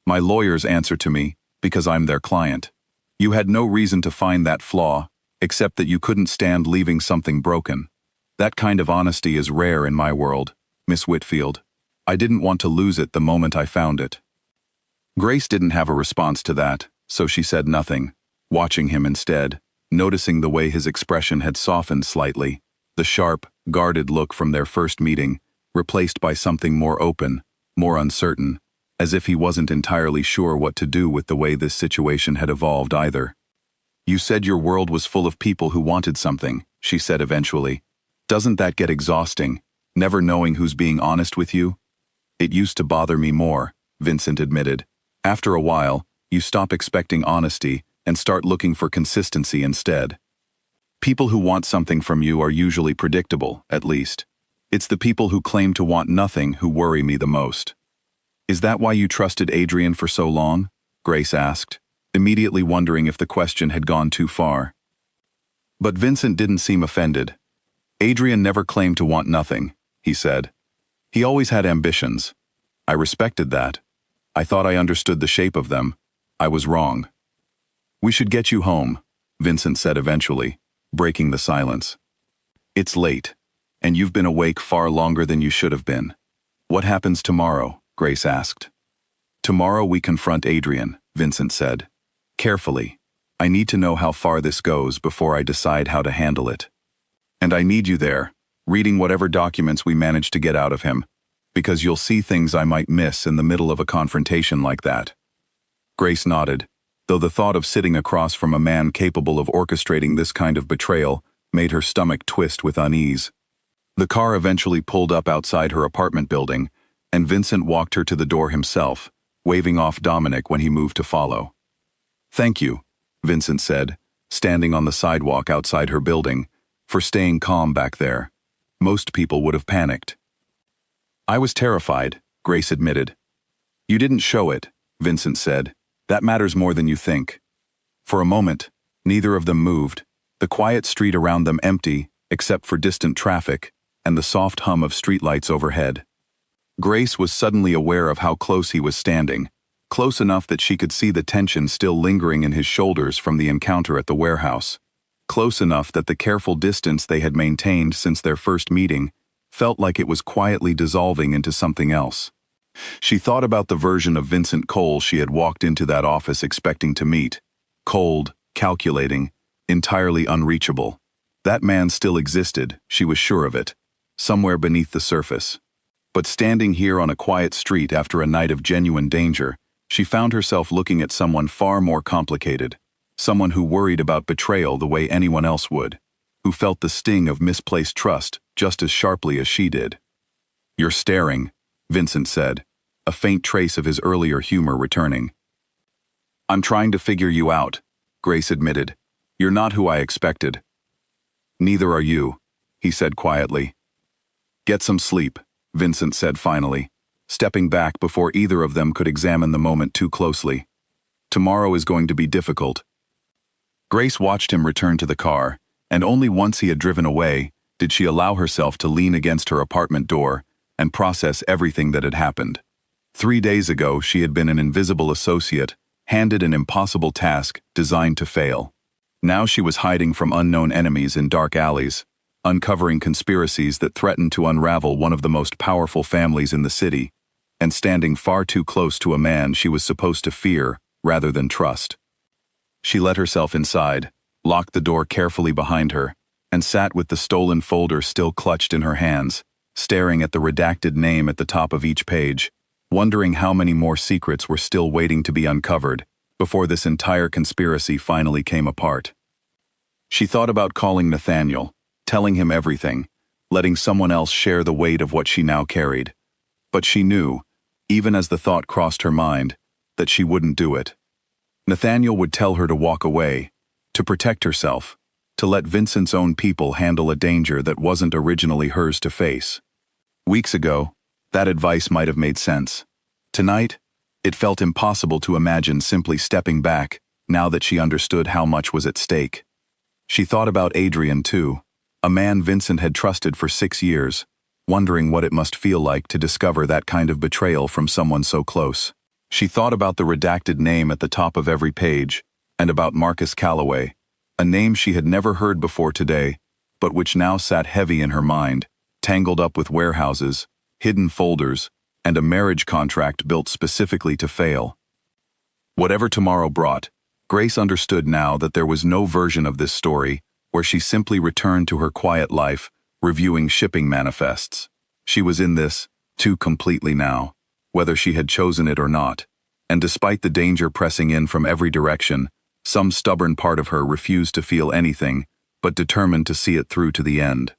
[SPEAKER 1] My lawyers answer to me because I'm their client. You had no reason to find that flaw, except that you couldn't stand leaving something broken. That kind of honesty is rare in my world, Miss Whitfield. I didn't want to lose it the moment I found it." Grace didn't have a response to that, so she said nothing, watching him instead, noticing the way his expression had softened slightly, the sharp, guarded look from their first meeting, replaced by something more open, more uncertain, as if he wasn't entirely sure what to do with the way this situation had evolved either. "You said your world was full of people who wanted something," she said eventually. "Doesn't that get exhausting, never knowing who's being honest with you?" "It used to bother me more," Vincent admitted. "After a while, you stop expecting honesty and start looking for consistency instead. People who want something from you are usually predictable, at least. It's the people who claim to want nothing who worry me the most." "Is that why you trusted Adrian for so long?" Grace asked, immediately wondering if the question had gone too far. But Vincent didn't seem offended. "Adrian never claimed to want nothing," he said. "He always had ambitions. I respected that. I thought I understood the shape of them. I was wrong." "We should get you home," Vincent said eventually, breaking the silence. "It's late, and you've been awake far longer than you should have been. What happens tomorrow?" Grace asked. "Tomorrow we confront Adrian," Vincent said. "Carefully. I need to know how far this goes before I decide how to handle it. And I need you there, reading whatever documents we manage to get out of him, because you'll see things I might miss in the middle of a confrontation like that." Grace nodded, though the thought of sitting across from a man capable of orchestrating this kind of betrayal made her stomach twist with unease. The car eventually pulled up outside her apartment building, and Vincent walked her to the door himself, waving off Dominic when he moved to follow. "Thank you," Vincent said, standing on the sidewalk outside her building, for staying calm back there. Most people would have panicked. "I was terrified," Grace admitted. "You didn't show it," Vincent said. "That matters more than you think." For a moment, neither of them moved, the quiet street around them empty, except for distant traffic, and the soft hum of streetlights overhead. Grace was suddenly aware of how close he was standing, close enough that she could see the tension still lingering in his shoulders from the encounter at the warehouse, close enough that the careful distance they had maintained since their first meeting felt like it was quietly dissolving into something else. She thought about the version of Vincent Cole she had walked into that office expecting to meet. Cold, calculating, entirely unreachable. That man still existed, she was sure of it, somewhere beneath the surface. But standing here on a quiet street after a night of genuine danger, she found herself looking at someone far more complicated, someone who worried about betrayal the way anyone else would, who felt the sting of misplaced trust just as sharply as she did. "You're staring," Vincent said, a faint trace of his earlier humor returning. "I'm trying to figure you out," Grace admitted. "You're not who I expected." "Neither are you," he said quietly. "Get some sleep," Vincent said finally, stepping back before either of them could examine the moment too closely. "Tomorrow is going to be difficult." Grace watched him return to the car, and only once he had driven away did she allow herself to lean against her apartment door and process everything that had happened. 3 days ago, she had been an invisible associate, handed an impossible task designed to fail. Now she was hiding from unknown enemies in dark alleys, uncovering conspiracies that threatened to unravel one of the most powerful families in the city, and standing far too close to a man she was supposed to fear rather than trust. She let herself inside, locked the door carefully behind her, and sat with the stolen folder still clutched in her hands, staring at the redacted name at the top of each page, wondering how many more secrets were still waiting to be uncovered before this entire conspiracy finally came apart. She thought about calling Nathaniel, telling him everything, letting someone else share the weight of what she now carried. But she knew, even as the thought crossed her mind, that she wouldn't do it. Nathaniel would tell her to walk away, to protect herself, to let Vincent's own people handle a danger that wasn't originally hers to face. Weeks ago, that advice might have made sense. Tonight, it felt impossible to imagine simply stepping back now that she understood how much was at stake. She thought about Adrian too, a man Vincent had trusted for 6 years, wondering what it must feel like to discover that kind of betrayal from someone so close. She thought about the redacted name at the top of every page, and about Marcus Calloway, a name she had never heard before today, but which now sat heavy in her mind, tangled up with warehouses, hidden folders, and a marriage contract built specifically to fail. Whatever tomorrow brought, Grace understood now that there was no version of this story where she simply returned to her quiet life, reviewing shipping manifests. She was in this, too completely now, whether she had chosen it or not, and despite the danger pressing in from every direction, some stubborn part of her refused to feel anything, but determined to see it through to the end.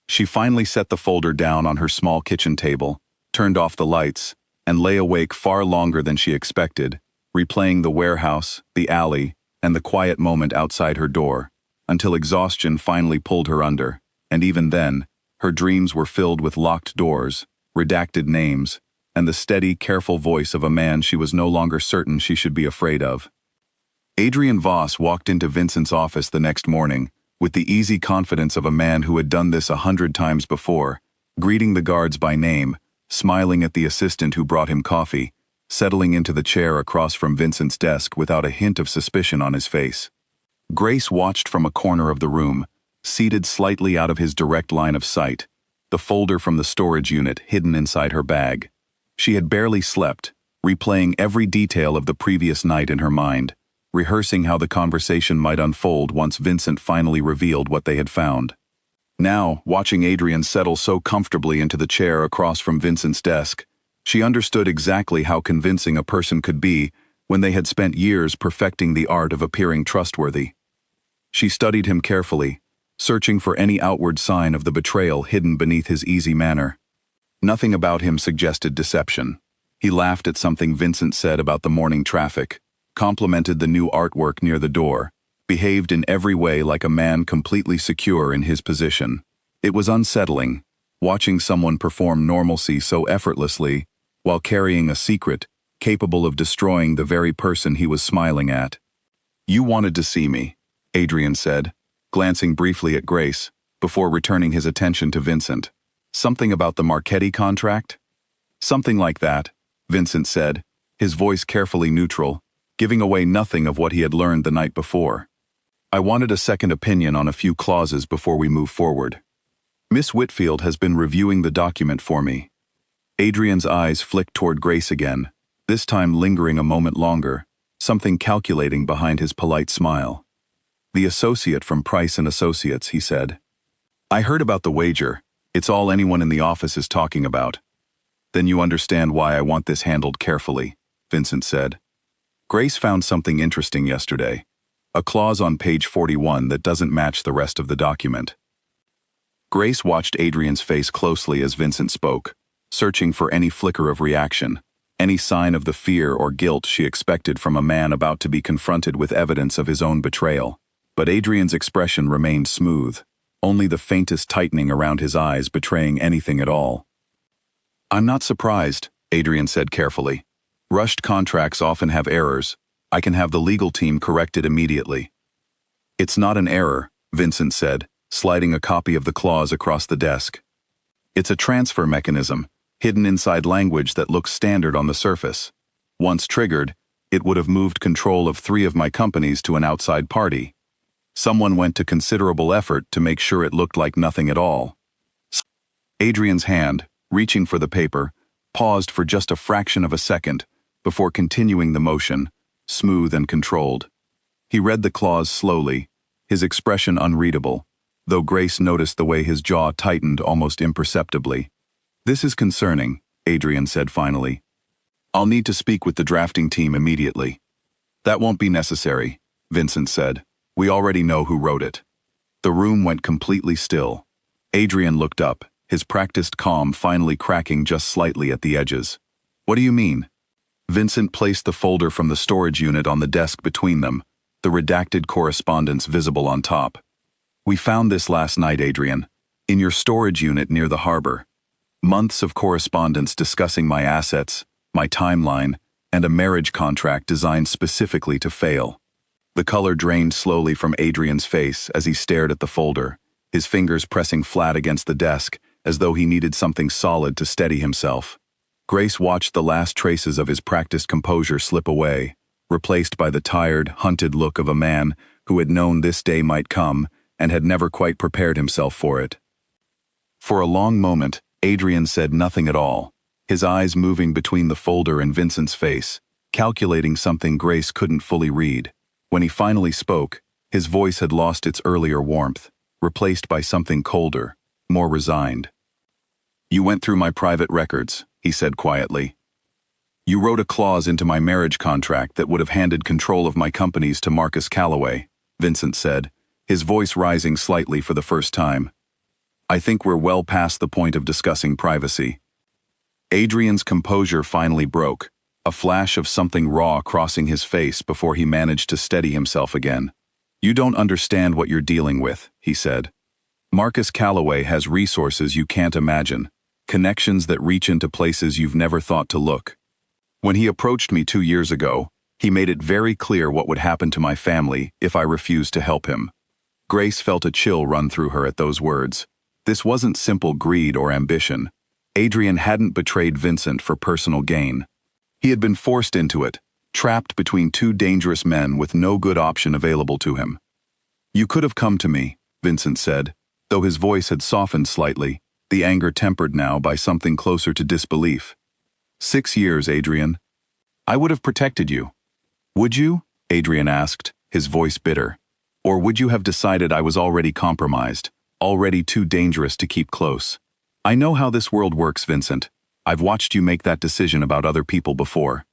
[SPEAKER 1] She finally set the folder down on her small kitchen table, turned off the lights, and lay awake far longer than she expected, replaying the warehouse, the alley, and the quiet moment outside her door, until exhaustion finally pulled her under, and even then, her dreams were filled with locked doors, redacted names, and the steady, careful voice of a man she was no longer certain she should be afraid of. Adrian Voss walked into Vincent's office the next morning, with the easy confidence of a man who had done this 100 times before, greeting the guards by name, smiling at the assistant who brought him coffee, settling into the chair across from Vincent's desk without a hint of suspicion on his face. Grace watched from a corner of the room, seated slightly out of his direct line of sight, the folder from the storage unit hidden inside her bag. She had barely slept, replaying every detail of the previous night in her mind, rehearsing how the conversation might unfold once Vincent finally revealed what they had found. Now, watching Adrian settle so comfortably into the chair across from Vincent's desk, she understood exactly how convincing a person could be when they had spent years perfecting the art of appearing trustworthy. She studied him carefully, searching for any outward sign of the betrayal hidden beneath his easy manner. Nothing about him suggested deception. He laughed at something Vincent said about the morning traffic, complimented the new artwork near the door, behaved in every way like a man completely secure in his position. It was unsettling, watching someone perform normalcy so effortlessly while carrying a secret capable of destroying the very person he was smiling at. "You wanted to see me," Adrian said, glancing briefly at Grace, before returning his attention to Vincent. "Something about the Marchetti contract?" "Something like that," Vincent said, his voice carefully neutral, giving away nothing of what he had learned the night before. "I wanted a second opinion on a few clauses before we move forward. Miss Whitfield has been reviewing the document for me." Adrian's eyes flicked toward Grace again, this time lingering a moment longer, something calculating behind his polite smile. "The associate from Price and Associates," he said. "I heard about the wager. It's all anyone in the office is talking about." "Then you understand why I want this handled carefully," Vincent said. Grace found something interesting yesterday, a clause on page 41 that doesn't match the rest of the document. Grace watched Adrian's face closely as Vincent spoke, searching for any flicker of reaction, any sign of the fear or guilt she expected from a man about to be confronted with evidence of his own betrayal. But Adrian's expression remained smooth, only the faintest tightening around his eyes betraying anything at all. "I'm not surprised," Adrian said carefully. "Rushed contracts often have errors. I can have the legal team corrected immediately." "It's not an error," Vincent said, sliding a copy of the clause across the desk. "It's a transfer mechanism, hidden inside language that looks standard on the surface. Once triggered, it would have moved control of 3 of my companies to an outside party. Someone went to considerable effort to make sure it looked like nothing at all." Adrian's hand, reaching for the paper, paused for just a fraction of a second before continuing the motion, smooth and controlled. He read the clause slowly, his expression unreadable, though Grace noticed the way his jaw tightened almost imperceptibly. "This is concerning," Adrian said finally. "I'll need to speak with the drafting team immediately." "That won't be necessary," Vincent said. "We already know who wrote it." The room went completely still. Adrian looked up, his practiced calm finally cracking just slightly at the edges. "What do you mean?" Vincent placed the folder from the storage unit on the desk between them, the redacted correspondence visible on top. "We found this last night, Adrian, in your storage unit near the harbor. Months of correspondence discussing my assets, my timeline, and a marriage contract designed specifically to fail." The color drained slowly from Adrian's face as he stared at the folder, his fingers pressing flat against the desk as though he needed something solid to steady himself. Grace watched the last traces of his practiced composure slip away, replaced by the tired, hunted look of a man who had known this day might come and had never quite prepared himself for it. For a long moment, Adrian said nothing at all, his eyes moving between the folder and Vincent's face, calculating something Grace couldn't fully read. When he finally spoke, his voice had lost its earlier warmth, replaced by something colder, more resigned. "You went through my private records," he said quietly. "You wrote a clause into my marriage contract that would have handed control of my companies to Marcus Calloway," Vincent said, his voice rising slightly for the first time. "I think we're well past the point of discussing privacy." Adrian's composure finally broke, a flash of something raw crossing his face before he managed to steady himself again. "You don't understand what you're dealing with," he said. "Marcus Calloway has resources you can't imagine, connections that reach into places you've never thought to look. When he approached me 2 years ago, he made it very clear what would happen to my family if I refused to help him." Grace felt a chill run through her at those words. This wasn't simple greed or ambition. Adrian hadn't betrayed Vincent for personal gain. He had been forced into it, trapped between 2 dangerous men with no good option available to him. "You could have come to me," Vincent said, though his voice had softened slightly, the anger tempered now by something closer to disbelief. 6 years, Adrian. I would have protected you. Would you? Adrian asked, his voice bitter. Or would you have decided I was already compromised, already too dangerous to keep close? I know how this world works, Vincent. I've watched you make that decision about other people before.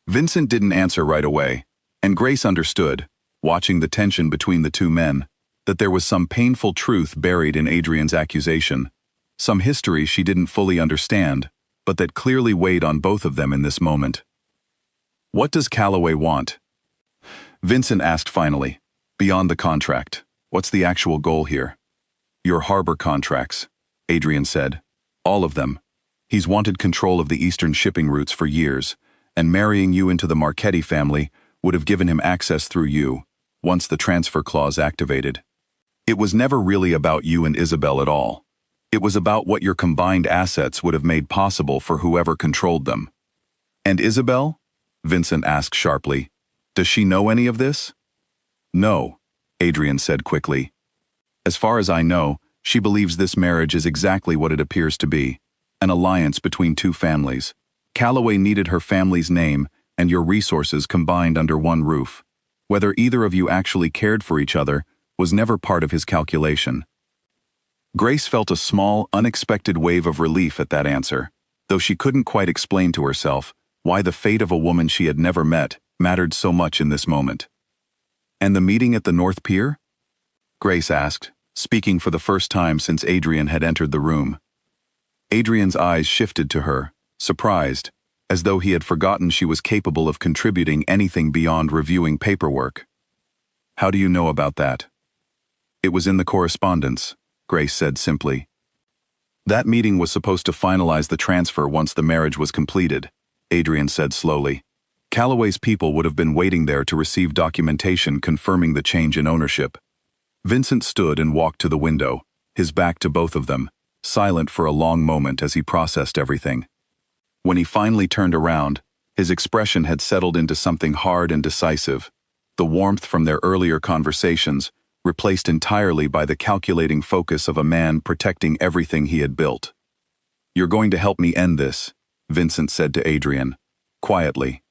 [SPEAKER 1] Vincent didn't answer right away, and Grace understood, watching the tension between the 2 men, that there was some painful truth buried in Adrian's accusation, some history she didn't fully understand, but that clearly weighed on both of them in this moment. What does Calloway want? Vincent asked finally. Beyond the contract, what's the actual goal here? Your harbor contracts, Adrian said. All of them. He's wanted control of the eastern shipping routes for years, and marrying you into the Marchetti family would have given him access through you, once the transfer clause activated. It was never really about you and Isabel at all. It was about what your combined assets would have made possible for whoever controlled them. And Isabel? Vincent asked sharply. Does she know any of this? No, Adrian said quickly. As far as I know, she believes this marriage is exactly what it appears to be, an alliance between 2 families. Calloway needed her family's name and your resources combined under one roof. Whether either of you actually cared for each other was never part of his calculation. Grace felt a small, unexpected wave of relief at that answer, though she couldn't quite explain to herself why the fate of a woman she had never met mattered so much in this moment. And the meeting at the North Pier? Grace asked, speaking for the first time since Adrian had entered the room. Adrian's eyes shifted to her, surprised, as though he had forgotten she was capable of contributing anything beyond reviewing paperwork. "How do you know about that?" "It was in the correspondence," Grace said simply. "That meeting was supposed to finalize the transfer once the marriage was completed," Adrian said slowly. "Calloway's people would have been waiting there to receive documentation confirming the change in ownership." Vincent stood and walked to the window, his back to both of them, silent for a long moment as he processed everything. When he finally turned around, his expression had settled into something hard and decisive, the warmth from their earlier conversations replaced entirely by the calculating focus of a man protecting everything he had built. "You're going to help me end this," Vincent said to Adrian, quietly.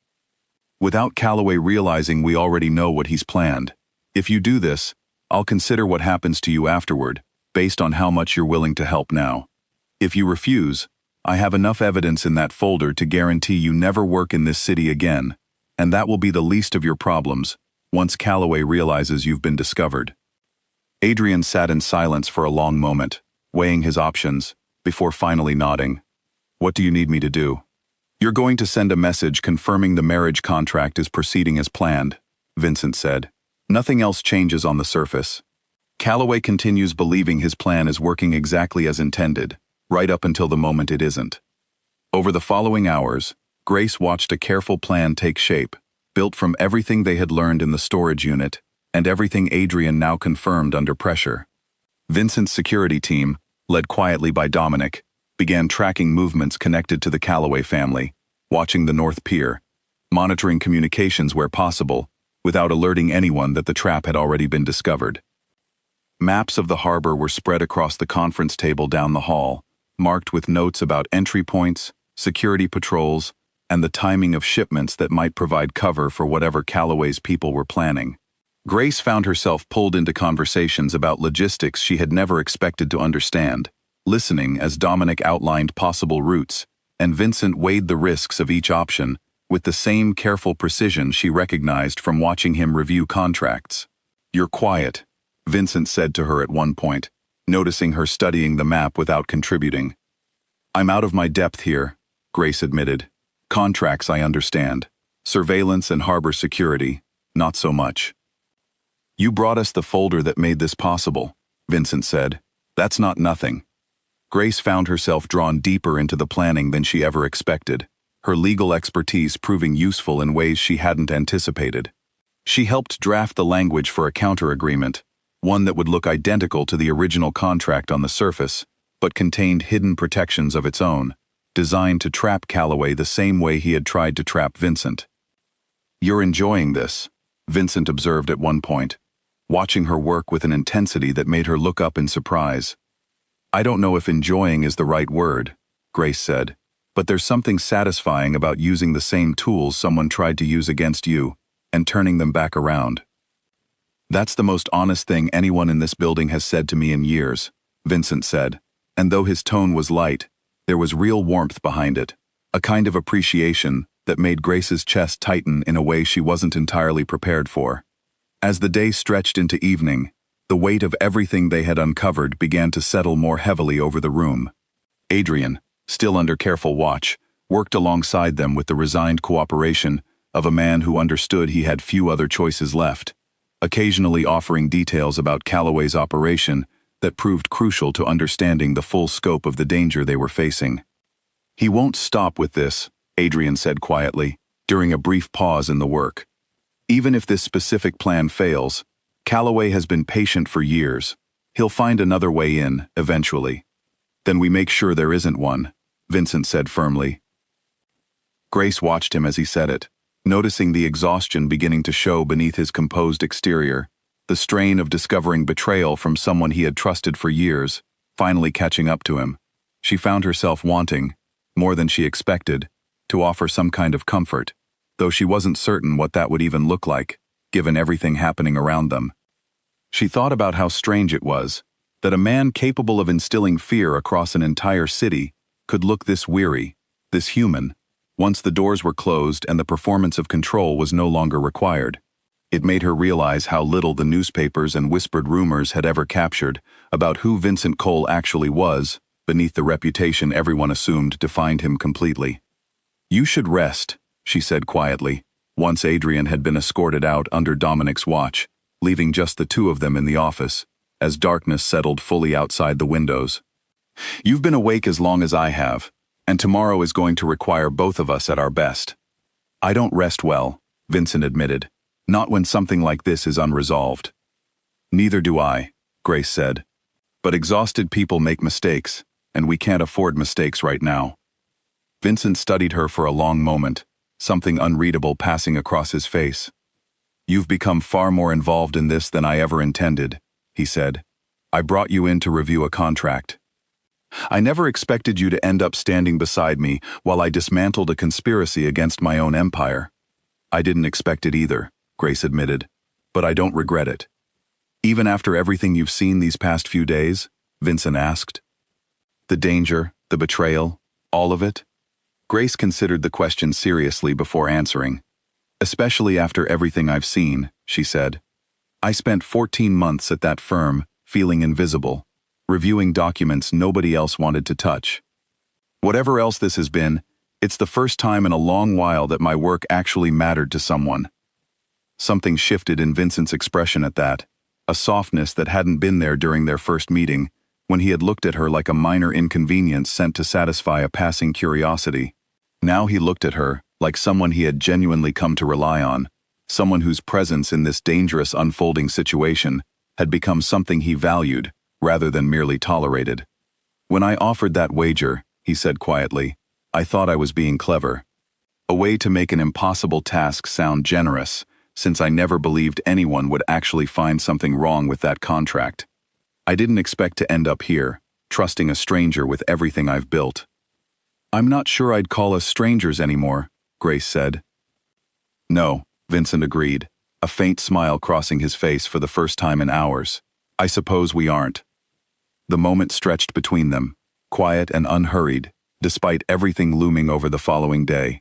[SPEAKER 1] "Without Calloway realizing we already know what he's planned. If you do this, I'll consider what happens to you afterward, based on how much you're willing to help now. If you refuse, I have enough evidence in that folder to guarantee you never work in this city again, and that will be the least of your problems, once Calloway realizes you've been discovered." Adrian sat in silence for a long moment, weighing his options, before finally nodding. "What do you need me to do?" "You're going to send a message confirming the marriage contract is proceeding as planned," Vincent said. "Nothing else changes on the surface. Calloway continues believing his plan is working exactly as intended, right up until the moment it isn't." Over the following hours, Grace watched a careful plan take shape, built from everything they had learned in the storage unit, and everything Adrian now confirmed under pressure. Vincent's security team, led quietly by Dominic, began tracking movements connected to the Calloway family, watching the North Pier, monitoring communications where possible, without alerting anyone that the trap had already been discovered. Maps of the harbor were spread across the conference table down the hall, marked with notes about entry points, security patrols, and the timing of shipments that might provide cover for whatever Calloway's people were planning. Grace found herself pulled into conversations about logistics she had never expected to understand, listening as Dominic outlined possible routes, and Vincent weighed the risks of each option with the same careful precision she recognized from watching him review contracts. "You're quiet," Vincent said to her at one point, noticing her studying the map without contributing. "I'm out of my depth here," Grace admitted. "Contracts I understand. Surveillance and harbor security, not so much." "You brought us the folder that made this possible," Vincent said. "That's not nothing." Grace found herself drawn deeper into the planning than she ever expected, her legal expertise proving useful in ways she hadn't anticipated. She helped draft the language for a counter-agreement, one that would look identical to the original contract on the surface, but contained hidden protections of its own, designed to trap Calloway the same way he had tried to trap Vincent. "You're enjoying this," Vincent observed at one point, watching her work with an intensity that made her look up in surprise. "I don't know if enjoying is the right word," Grace said, "but there's something satisfying about using the same tools someone tried to use against you, and turning them back around." "That's the most honest thing anyone in this building has said to me in years," Vincent said, and though his tone was light, there was real warmth behind it, a kind of appreciation that made Grace's chest tighten in a way she wasn't entirely prepared for. As the day stretched into evening, the weight of everything they had uncovered began to settle more heavily over the room. Adrian, still under careful watch, worked alongside them with the resigned cooperation of a man who understood he had few other choices left, occasionally offering details about Calloway's operation that proved crucial to understanding the full scope of the danger they were facing. "He won't stop with this," Adrian said quietly, during a brief pause in the work. "Even if this specific plan fails, Calloway has been patient for years. He'll find another way in, eventually." "Then we make sure there isn't one," Vincent said firmly. Grace watched him as he said it, noticing the exhaustion beginning to show beneath his composed exterior, the strain of discovering betrayal from someone he had trusted for years, finally catching up to him. She found herself wanting, more than she expected, to offer some kind of comfort, though she wasn't certain what that would even look like, given everything happening around them. She thought about how strange it was that a man capable of instilling fear across an entire city could look this weary, this human, once the doors were closed and the performance of control was no longer required. It made her realize how little the newspapers and whispered rumors had ever captured about who Vincent Cole actually was, beneath the reputation everyone assumed defined him completely. "You should rest," she said quietly, once Adrian had been escorted out under Dominic's watch, leaving just the two of them in the office, as darkness settled fully outside the windows. "You've been awake as long as I have, and tomorrow is going to require both of us at our best." "I don't rest well," Vincent admitted, "not when something like this is unresolved." "Neither do I," Grace said. "But exhausted people make mistakes, and we can't afford mistakes right now." Vincent studied her for a long moment, something unreadable passing across his face. "You've become far more involved in this than I ever intended," he said. "I brought you in to review a contract. I never expected you to end up standing beside me while I dismantled a conspiracy against my own empire." "I didn't expect it either," Grace admitted, "but I don't regret it." "Even after everything you've seen these past few days?" Vincent asked. "The danger, the betrayal, all of it?" Grace considered the question seriously before answering. "Especially after everything I've seen," she said. "I spent 14 months at that firm, feeling invisible, reviewing documents nobody else wanted to touch. Whatever else this has been, it's the first time in a long while that my work actually mattered to someone." Something shifted in Vincent's expression at that, a softness that hadn't been there during their first meeting, when he had looked at her like a minor inconvenience sent to satisfy a passing curiosity. Now he looked at her like someone he had genuinely come to rely on, someone whose presence in this dangerous unfolding situation had become something he valued, rather than merely tolerated. "When I offered that wager," he said quietly, "I thought I was being clever. A way to make an impossible task sound generous, since I never believed anyone would actually find something wrong with that contract. I didn't expect to end up here, trusting a stranger with everything I've built." "I'm not sure I'd call us strangers anymore," Grace said. "No," Vincent agreed, a faint smile crossing his face for the first time in hours. "I suppose we aren't." The moment stretched between them, quiet and unhurried, despite everything looming over the following day.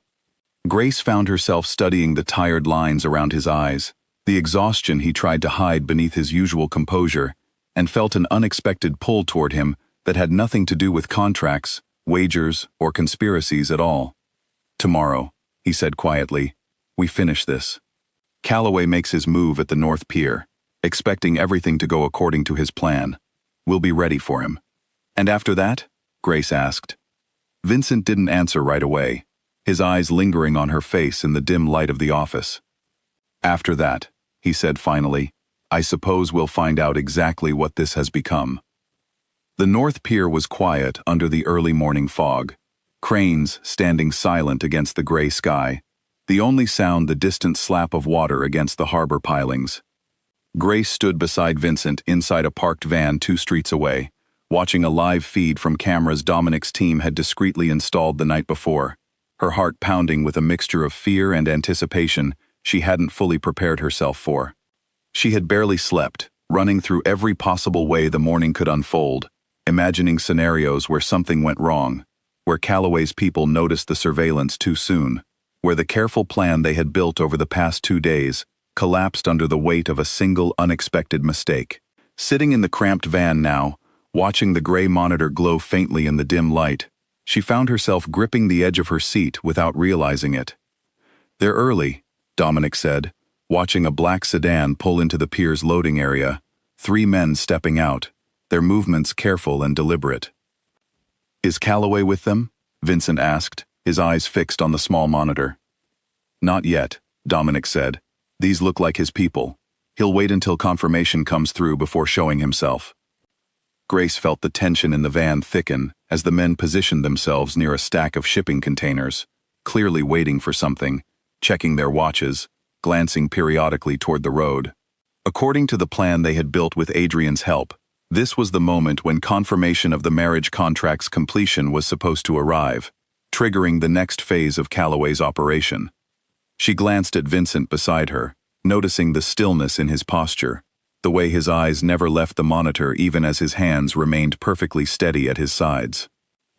[SPEAKER 1] Grace found herself studying the tired lines around his eyes, the exhaustion he tried to hide beneath his usual composure, and felt an unexpected pull toward him that had nothing to do with contracts, wagers, or conspiracies at all. "Tomorrow," he said quietly, "we finish this. Calloway makes his move at the North Pier, expecting everything to go according to his plan. We'll be ready for him." "And after that?" Grace asked. Vincent didn't answer right away, his eyes lingering on her face in the dim light of the office. "After that," he said finally, "I suppose we'll find out exactly what this has become." The North Pier was quiet under the early morning fog, cranes standing silent against the gray sky, the only sound the distant slap of water against the harbor pilings. Grace stood beside Vincent inside a parked van 2 streets away, watching a live feed from cameras Dominic's team had discreetly installed the night before, her heart pounding with a mixture of fear and anticipation she hadn't fully prepared herself for. She had barely slept, running through every possible way the morning could unfold, imagining scenarios where something went wrong, where Calloway's people noticed the surveillance too soon, where the careful plan they had built over the past 2 days collapsed under the weight of a single unexpected mistake. Sitting in the cramped van now, watching the gray monitor glow faintly in the dim light, she found herself gripping the edge of her seat without realizing it. "They're early," Dominic said, watching a black sedan pull into the pier's loading area, 3 men stepping out, their movements careful and deliberate. "Is Calloway with them?" Vincent asked, his eyes fixed on the small monitor. "Not yet," Dominic said. "These look like his people. He'll wait until confirmation comes through before showing himself." Grace felt the tension in the van thicken as the men positioned themselves near a stack of shipping containers, clearly waiting for something, checking their watches, glancing periodically toward the road. According to the plan they had built with Adrian's help, this was the moment when confirmation of the marriage contract's completion was supposed to arrive, triggering the next phase of Calloway's operation. She glanced at Vincent beside her, noticing the stillness in his posture, the way his eyes never left the monitor even as his hands remained perfectly steady at his sides.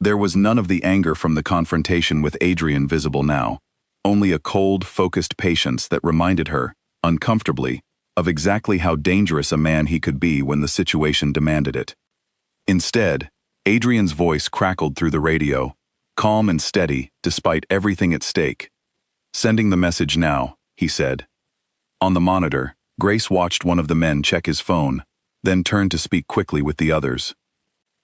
[SPEAKER 1] There was none of the anger from the confrontation with Adrian visible now, only a cold, focused patience that reminded her uncomfortably, of exactly how dangerous a man he could be when the situation demanded it. Instead, Adrian's voice crackled through the radio, calm and steady despite everything at stake. "Sending the message now," he said. On the monitor, Grace watched one of the men check his phone, then turned to speak quickly with the others.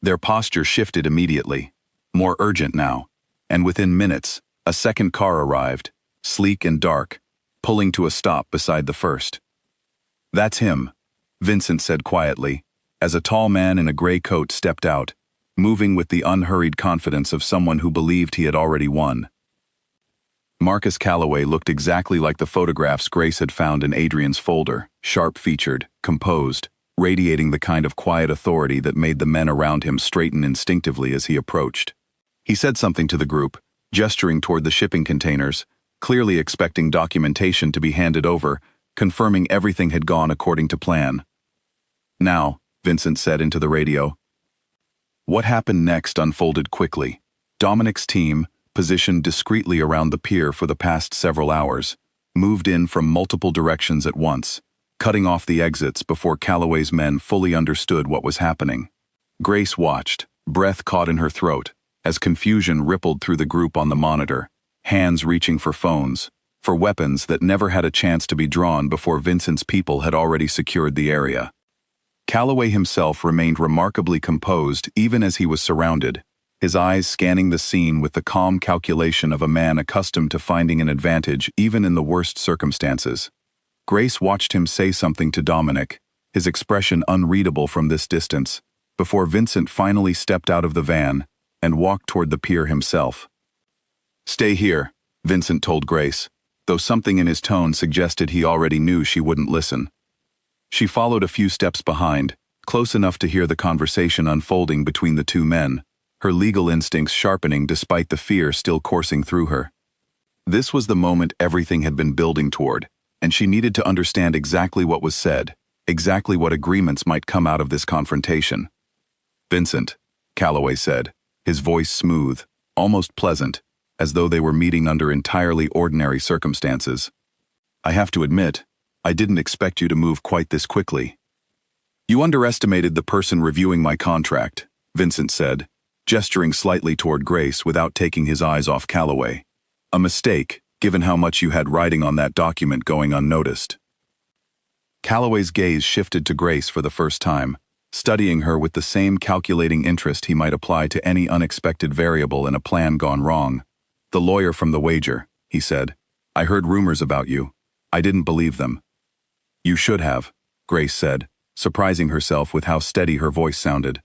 [SPEAKER 1] Their posture shifted immediately, more urgent now, and within minutes, a second car arrived, sleek and dark, pulling to a stop beside the first. "That's him," Vincent said quietly, as a tall man in a gray coat stepped out, moving with the unhurried confidence of someone who believed he had already won. Marcus Calloway looked exactly like the photographs Grace had found in Adrian's folder, sharp-featured, composed, radiating the kind of quiet authority that made the men around him straighten instinctively as he approached. He said something to the group, gesturing toward the shipping containers, clearly expecting documentation to be handed over, confirming everything had gone according to plan. "Now," Vincent said into the radio. What happened next unfolded quickly. Dominic's team, positioned discreetly around the pier for the past several hours, moved in from multiple directions at once, cutting off the exits before Calloway's men fully understood what was happening. Grace watched, breath caught in her throat, as confusion rippled through the group on the monitor, hands reaching for phones, for weapons that never had a chance to be drawn before Vincent's people had already secured the area. Calloway himself remained remarkably composed even as he was surrounded, his eyes scanning the scene with the calm calculation of a man accustomed to finding an advantage even in the worst circumstances. Grace watched him say something to Dominic, his expression unreadable from this distance, before Vincent finally stepped out of the van and walked toward the pier himself. "Stay here," Vincent told Grace, though something in his tone suggested he already knew she wouldn't listen. She followed a few steps behind, close enough to hear the conversation unfolding between the two men, her legal instincts sharpening despite the fear still coursing through her. This was the moment everything had been building toward, and she needed to understand exactly what was said, exactly what agreements might come out of this confrontation. "Vincent," Calloway said, his voice smooth, almost pleasant, as though they were meeting under entirely ordinary circumstances. "I have to admit, I didn't expect you to move quite this quickly." "You underestimated the person reviewing my contract," Vincent said, gesturing slightly toward Grace without taking his eyes off Calloway. "A mistake, given how much you had writing on that document going unnoticed." Calloway's gaze shifted to Grace for the first time, studying her with the same calculating interest he might apply to any unexpected variable in a plan gone wrong. "The lawyer from the wager," he said. "I heard rumors about you. I didn't believe them." "You should have," Grace said, surprising herself with how steady her voice sounded.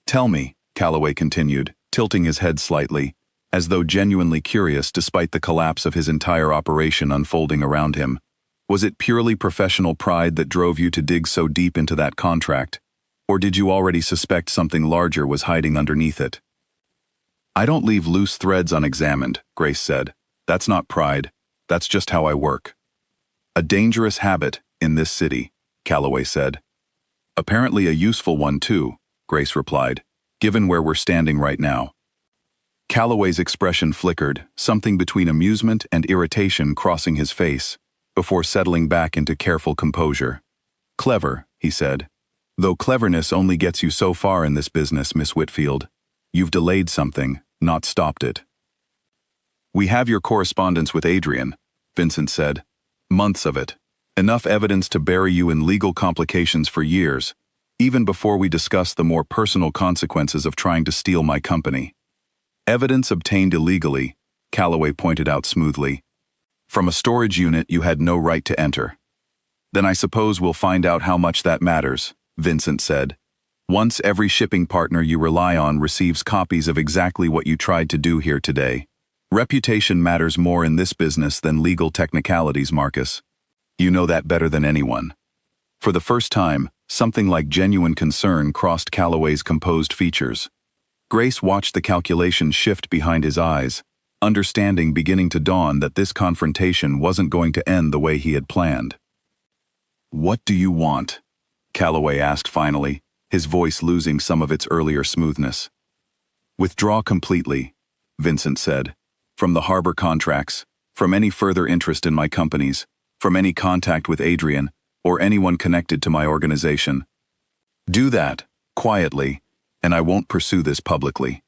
[SPEAKER 1] "Tell me," Calloway continued, tilting his head slightly, as though genuinely curious despite the collapse of his entire operation unfolding around him. "Was it purely professional pride that drove you to dig so deep into that contract? Or did you already suspect something larger was hiding underneath it?" "I don't leave loose threads unexamined," Grace said. "That's not pride. That's just how I work." "A dangerous habit in this city," Calloway said. "Apparently a useful one too," Grace replied, "given where we're standing right now." Calloway's expression flickered, something between amusement and irritation crossing his face, before settling back into careful composure. "Clever," he said. "Though cleverness only gets you so far in this business, Miss Whitfield. You've delayed something, not stopped it." "We have your correspondence with Adrian," Vincent said. "Months of it. Enough evidence to bury you in legal complications for years, even before we discuss the more personal consequences of trying to steal my company." "Evidence obtained illegally," Calloway pointed out smoothly. "From a storage unit you had no right to enter." "Then I suppose we'll find out how much that matters," Vincent said. "Once every shipping partner you rely on receives copies of exactly what you tried to do here today. Reputation matters more in this business than legal technicalities, Marcus. You know that better than anyone." For the first time, something like genuine concern crossed Calloway's composed features. Grace watched the calculation shift behind his eyes, understanding beginning to dawn that this confrontation wasn't going to end the way he had planned. "What do you want?" Calloway asked finally, his voice losing some of its earlier smoothness. "Withdraw completely," Vincent said, "from the harbor contracts, from any further interest in my companies, from any contact with Adrian or anyone connected to my organization. Do that, quietly, and I won't pursue this publicly.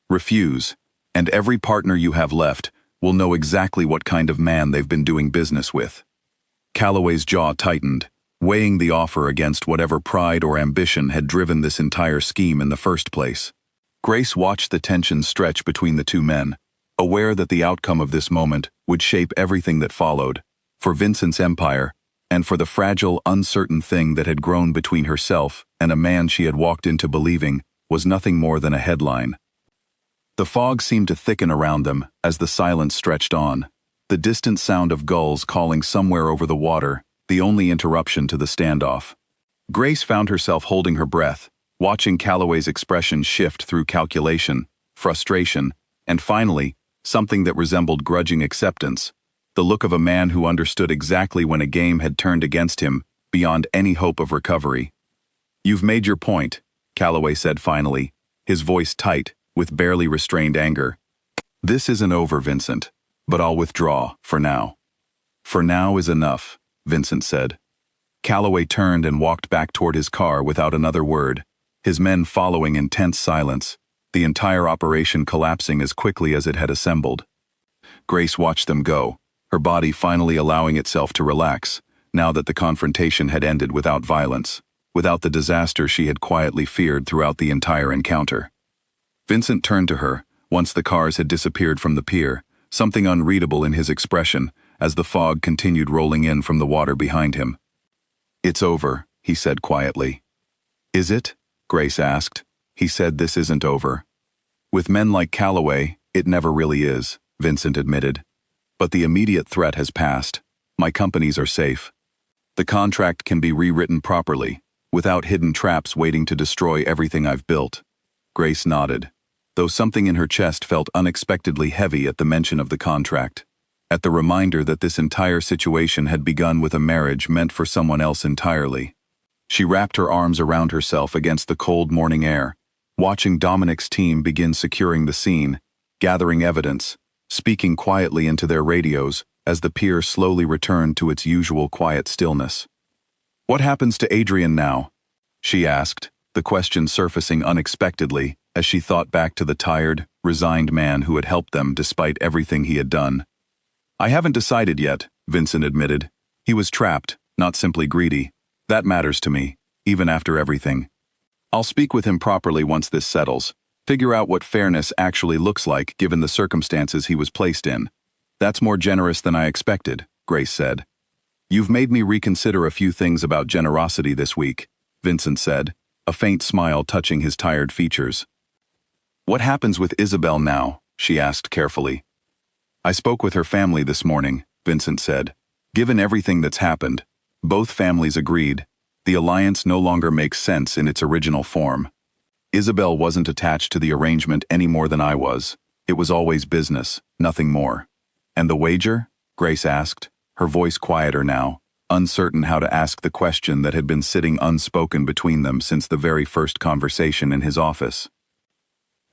[SPEAKER 1] Refuse, and every partner you have left will know exactly what kind of man they've been doing business with. Calloway's jaw tightened, weighing the offer against whatever pride or ambition had driven this entire scheme in the first place. Grace watched the tension stretch between the two men, aware that the outcome of this moment would shape everything that followed, for Vincent's empire, and for the fragile, uncertain thing that had grown between herself and a man she had walked into believing was nothing more than a headline. The fog seemed to thicken around them as the silence stretched on, the distant sound of gulls calling somewhere over the water, the only interruption to the standoff. Grace found herself holding her breath, watching Calloway's expression shift through calculation, frustration, and finally, something that resembled grudging acceptance, the look of a man who understood exactly when a game had turned against him, beyond any hope of recovery. "You've made your point," Calloway said finally, his voice tight, with barely restrained anger. "This isn't over, Vincent, but I'll withdraw, for now." "For now is enough," Vincent said. Calloway turned and walked back toward his car without another word, his men following in tense silence, the entire operation collapsing as quickly as it had assembled. Grace watched them go, her body finally allowing itself to relax, now that the confrontation had ended without violence, without the disaster she had quietly feared throughout the entire encounter. Vincent turned to her, once the cars had disappeared from the pier, something unreadable in his expression, as the fog continued rolling in from the water behind him. "It's over," he said quietly. "Is it?" Grace asked. He said this isn't over. "With men like Calloway, it never really is," Vincent admitted. "But the immediate threat has passed. My companies are safe. The contract can be rewritten properly, without hidden traps waiting to destroy everything I've built." Grace nodded, though something in her chest felt unexpectedly heavy at the mention of the contract, at the reminder that this entire situation had begun with a marriage meant for someone else entirely. She wrapped her arms around herself against the cold morning air, watching Dominic's team begin securing the scene, gathering evidence, speaking quietly into their radios as the pier slowly returned to its usual quiet stillness. "What happens to Adrian now?" she asked, the question surfacing unexpectedly as she thought back to the tired, resigned man who had helped them despite everything he had done. "I haven't decided yet," Vincent admitted. "He was trapped, not simply greedy. That matters to me, even after everything. I'll speak with him properly once this settles, figure out what fairness actually looks like given the circumstances he was placed in. That's more generous than I expected," Grace said. "You've made me reconsider a few things about generosity this week," Vincent said, a faint smile touching his tired features. "What happens with Isabel now?" she asked carefully. "I spoke with her family this morning," Vincent said. "Given everything that's happened, both families agreed. The alliance no longer makes sense in its original form. Isabel wasn't attached to the arrangement any more than I was. It was always business, nothing more." "And the wager?" Grace asked, her voice quieter now, uncertain how to ask the question that had been sitting unspoken between them since the very first conversation in his office.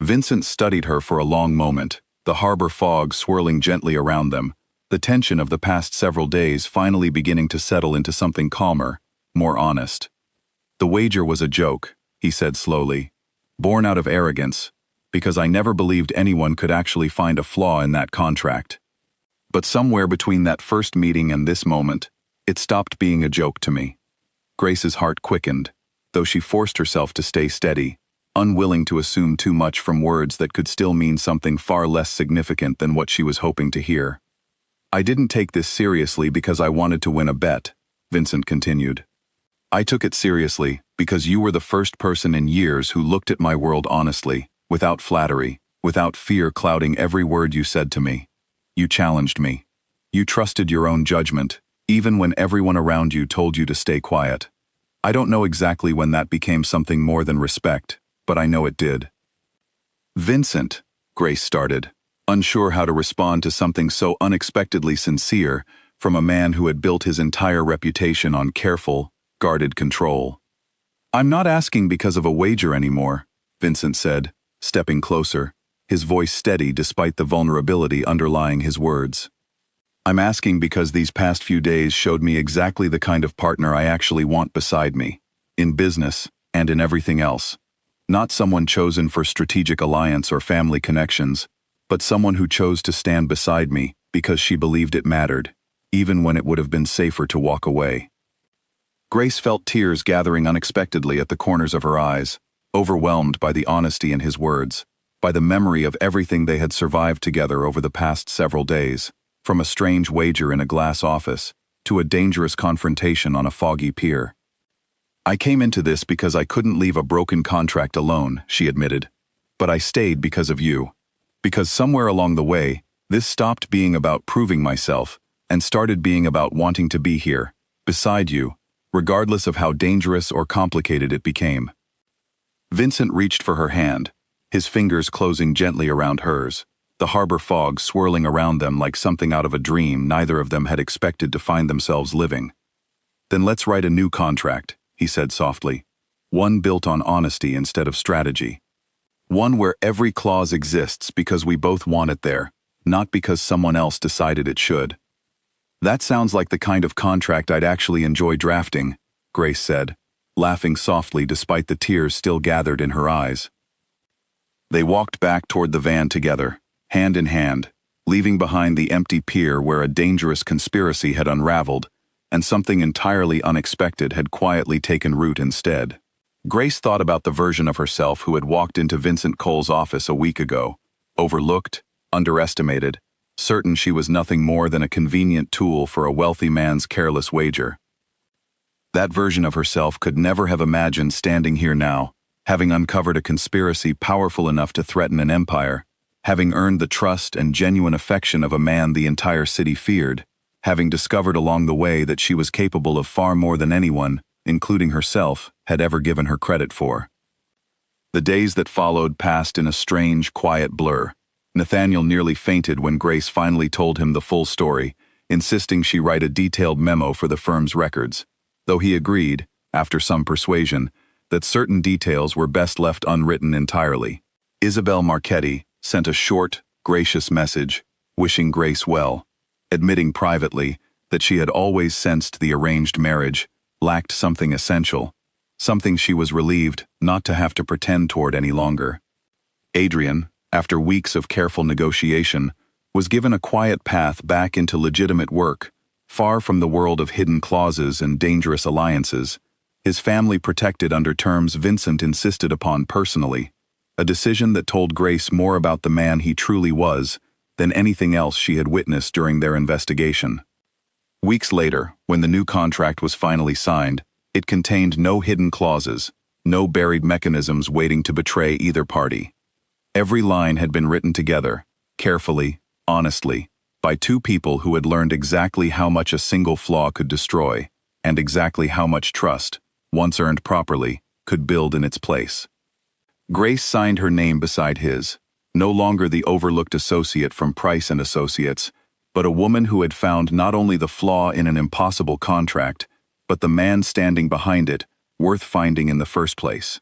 [SPEAKER 1] Vincent studied her for a long moment, the harbor fog swirling gently around them, the tension of the past several days finally beginning to settle into something calmer, more honest. "The wager was a joke," he said slowly. "Born out of arrogance, because I never believed anyone could actually find a flaw in that contract. But somewhere between that first meeting and this moment, it stopped being a joke to me." Grace's heart quickened, though she forced herself to stay steady, unwilling to assume too much from words that could still mean something far less significant than what she was hoping to hear. "I didn't take this seriously because I wanted to win a bet," Vincent continued. "I took it seriously because you were the first person in years who looked at my world honestly, without flattery, without fear clouding every word you said to me. You challenged me. You trusted your own judgment, even when everyone around you told you to stay quiet. I don't know exactly when that became something more than respect, but I know it did." "Vincent," Grace started, unsure how to respond to something so unexpectedly sincere from a man who had built his entire reputation on careful, guarded control. "I'm not asking because of a wager anymore," Vincent said, stepping closer, his voice steady despite the vulnerability underlying his words. I'm asking because these past few days showed me exactly the kind of partner I actually want beside me, in business and in everything else. Not someone chosen for strategic alliance or family connections, but someone who chose to stand beside me because she believed it mattered, even when it would have been safer to walk away. Grace felt tears gathering unexpectedly at the corners of her eyes, overwhelmed by the honesty in his words, by the memory of everything they had survived together over the past several days, from a strange wager in a glass office to a dangerous confrontation on a foggy pier. I came into this because I couldn't leave a broken contract alone, she admitted. But I stayed because of you. Because somewhere along the way, this stopped being about proving myself and started being about wanting to be here, beside you, regardless of how dangerous or complicated it became. Vincent reached for her hand, his fingers closing gently around hers, the harbor fog swirling around them like something out of a dream neither of them had expected to find themselves living. Then let's write a new contract, he said softly. One built on honesty instead of strategy. One where every clause exists because we both want it there, not because someone else decided it should. That sounds like the kind of contract I'd actually enjoy drafting, Grace said, laughing softly despite the tears still gathered in her eyes. They walked back toward the van together, hand in hand, leaving behind the empty pier where a dangerous conspiracy had unraveled, and something entirely unexpected had quietly taken root instead. Grace thought about the version of herself who had walked into Vincent Cole's office a week ago, overlooked, underestimated, certain she was nothing more than a convenient tool for a wealthy man's careless wager. That version of herself could never have imagined standing here now, having uncovered a conspiracy powerful enough to threaten an empire, having earned the trust and genuine affection of a man the entire city feared, having discovered along the way that she was capable of far more than anyone, including herself, had ever given her credit for. The days that followed passed in a strange, quiet blur. Nathaniel nearly fainted when Grace finally told him the full story, insisting she write a detailed memo for the firm's records, though he agreed, after some persuasion, that certain details were best left unwritten entirely. Isabel Marchetti sent a short, gracious message, wishing Grace well, admitting privately that she had always sensed the arranged marriage lacked something essential, something she was relieved not to have to pretend toward any longer. Adrian, after weeks of careful negotiation, was given a quiet path back into legitimate work, far from the world of hidden clauses and dangerous alliances, his family protected under terms Vincent insisted upon personally, a decision that told Grace more about the man he truly was than anything else she had witnessed during their investigation. Weeks later, when the new contract was finally signed, it contained no hidden clauses, no buried mechanisms waiting to betray either party. Every line had been written together, carefully, honestly, by two people who had learned exactly how much a single flaw could destroy, and exactly how much trust, once earned properly, could build in its place. Grace signed her name beside his, no longer the overlooked associate from Price and Associates, but a woman who had found not only the flaw in an impossible contract, but the man standing behind it, worth finding in the first place.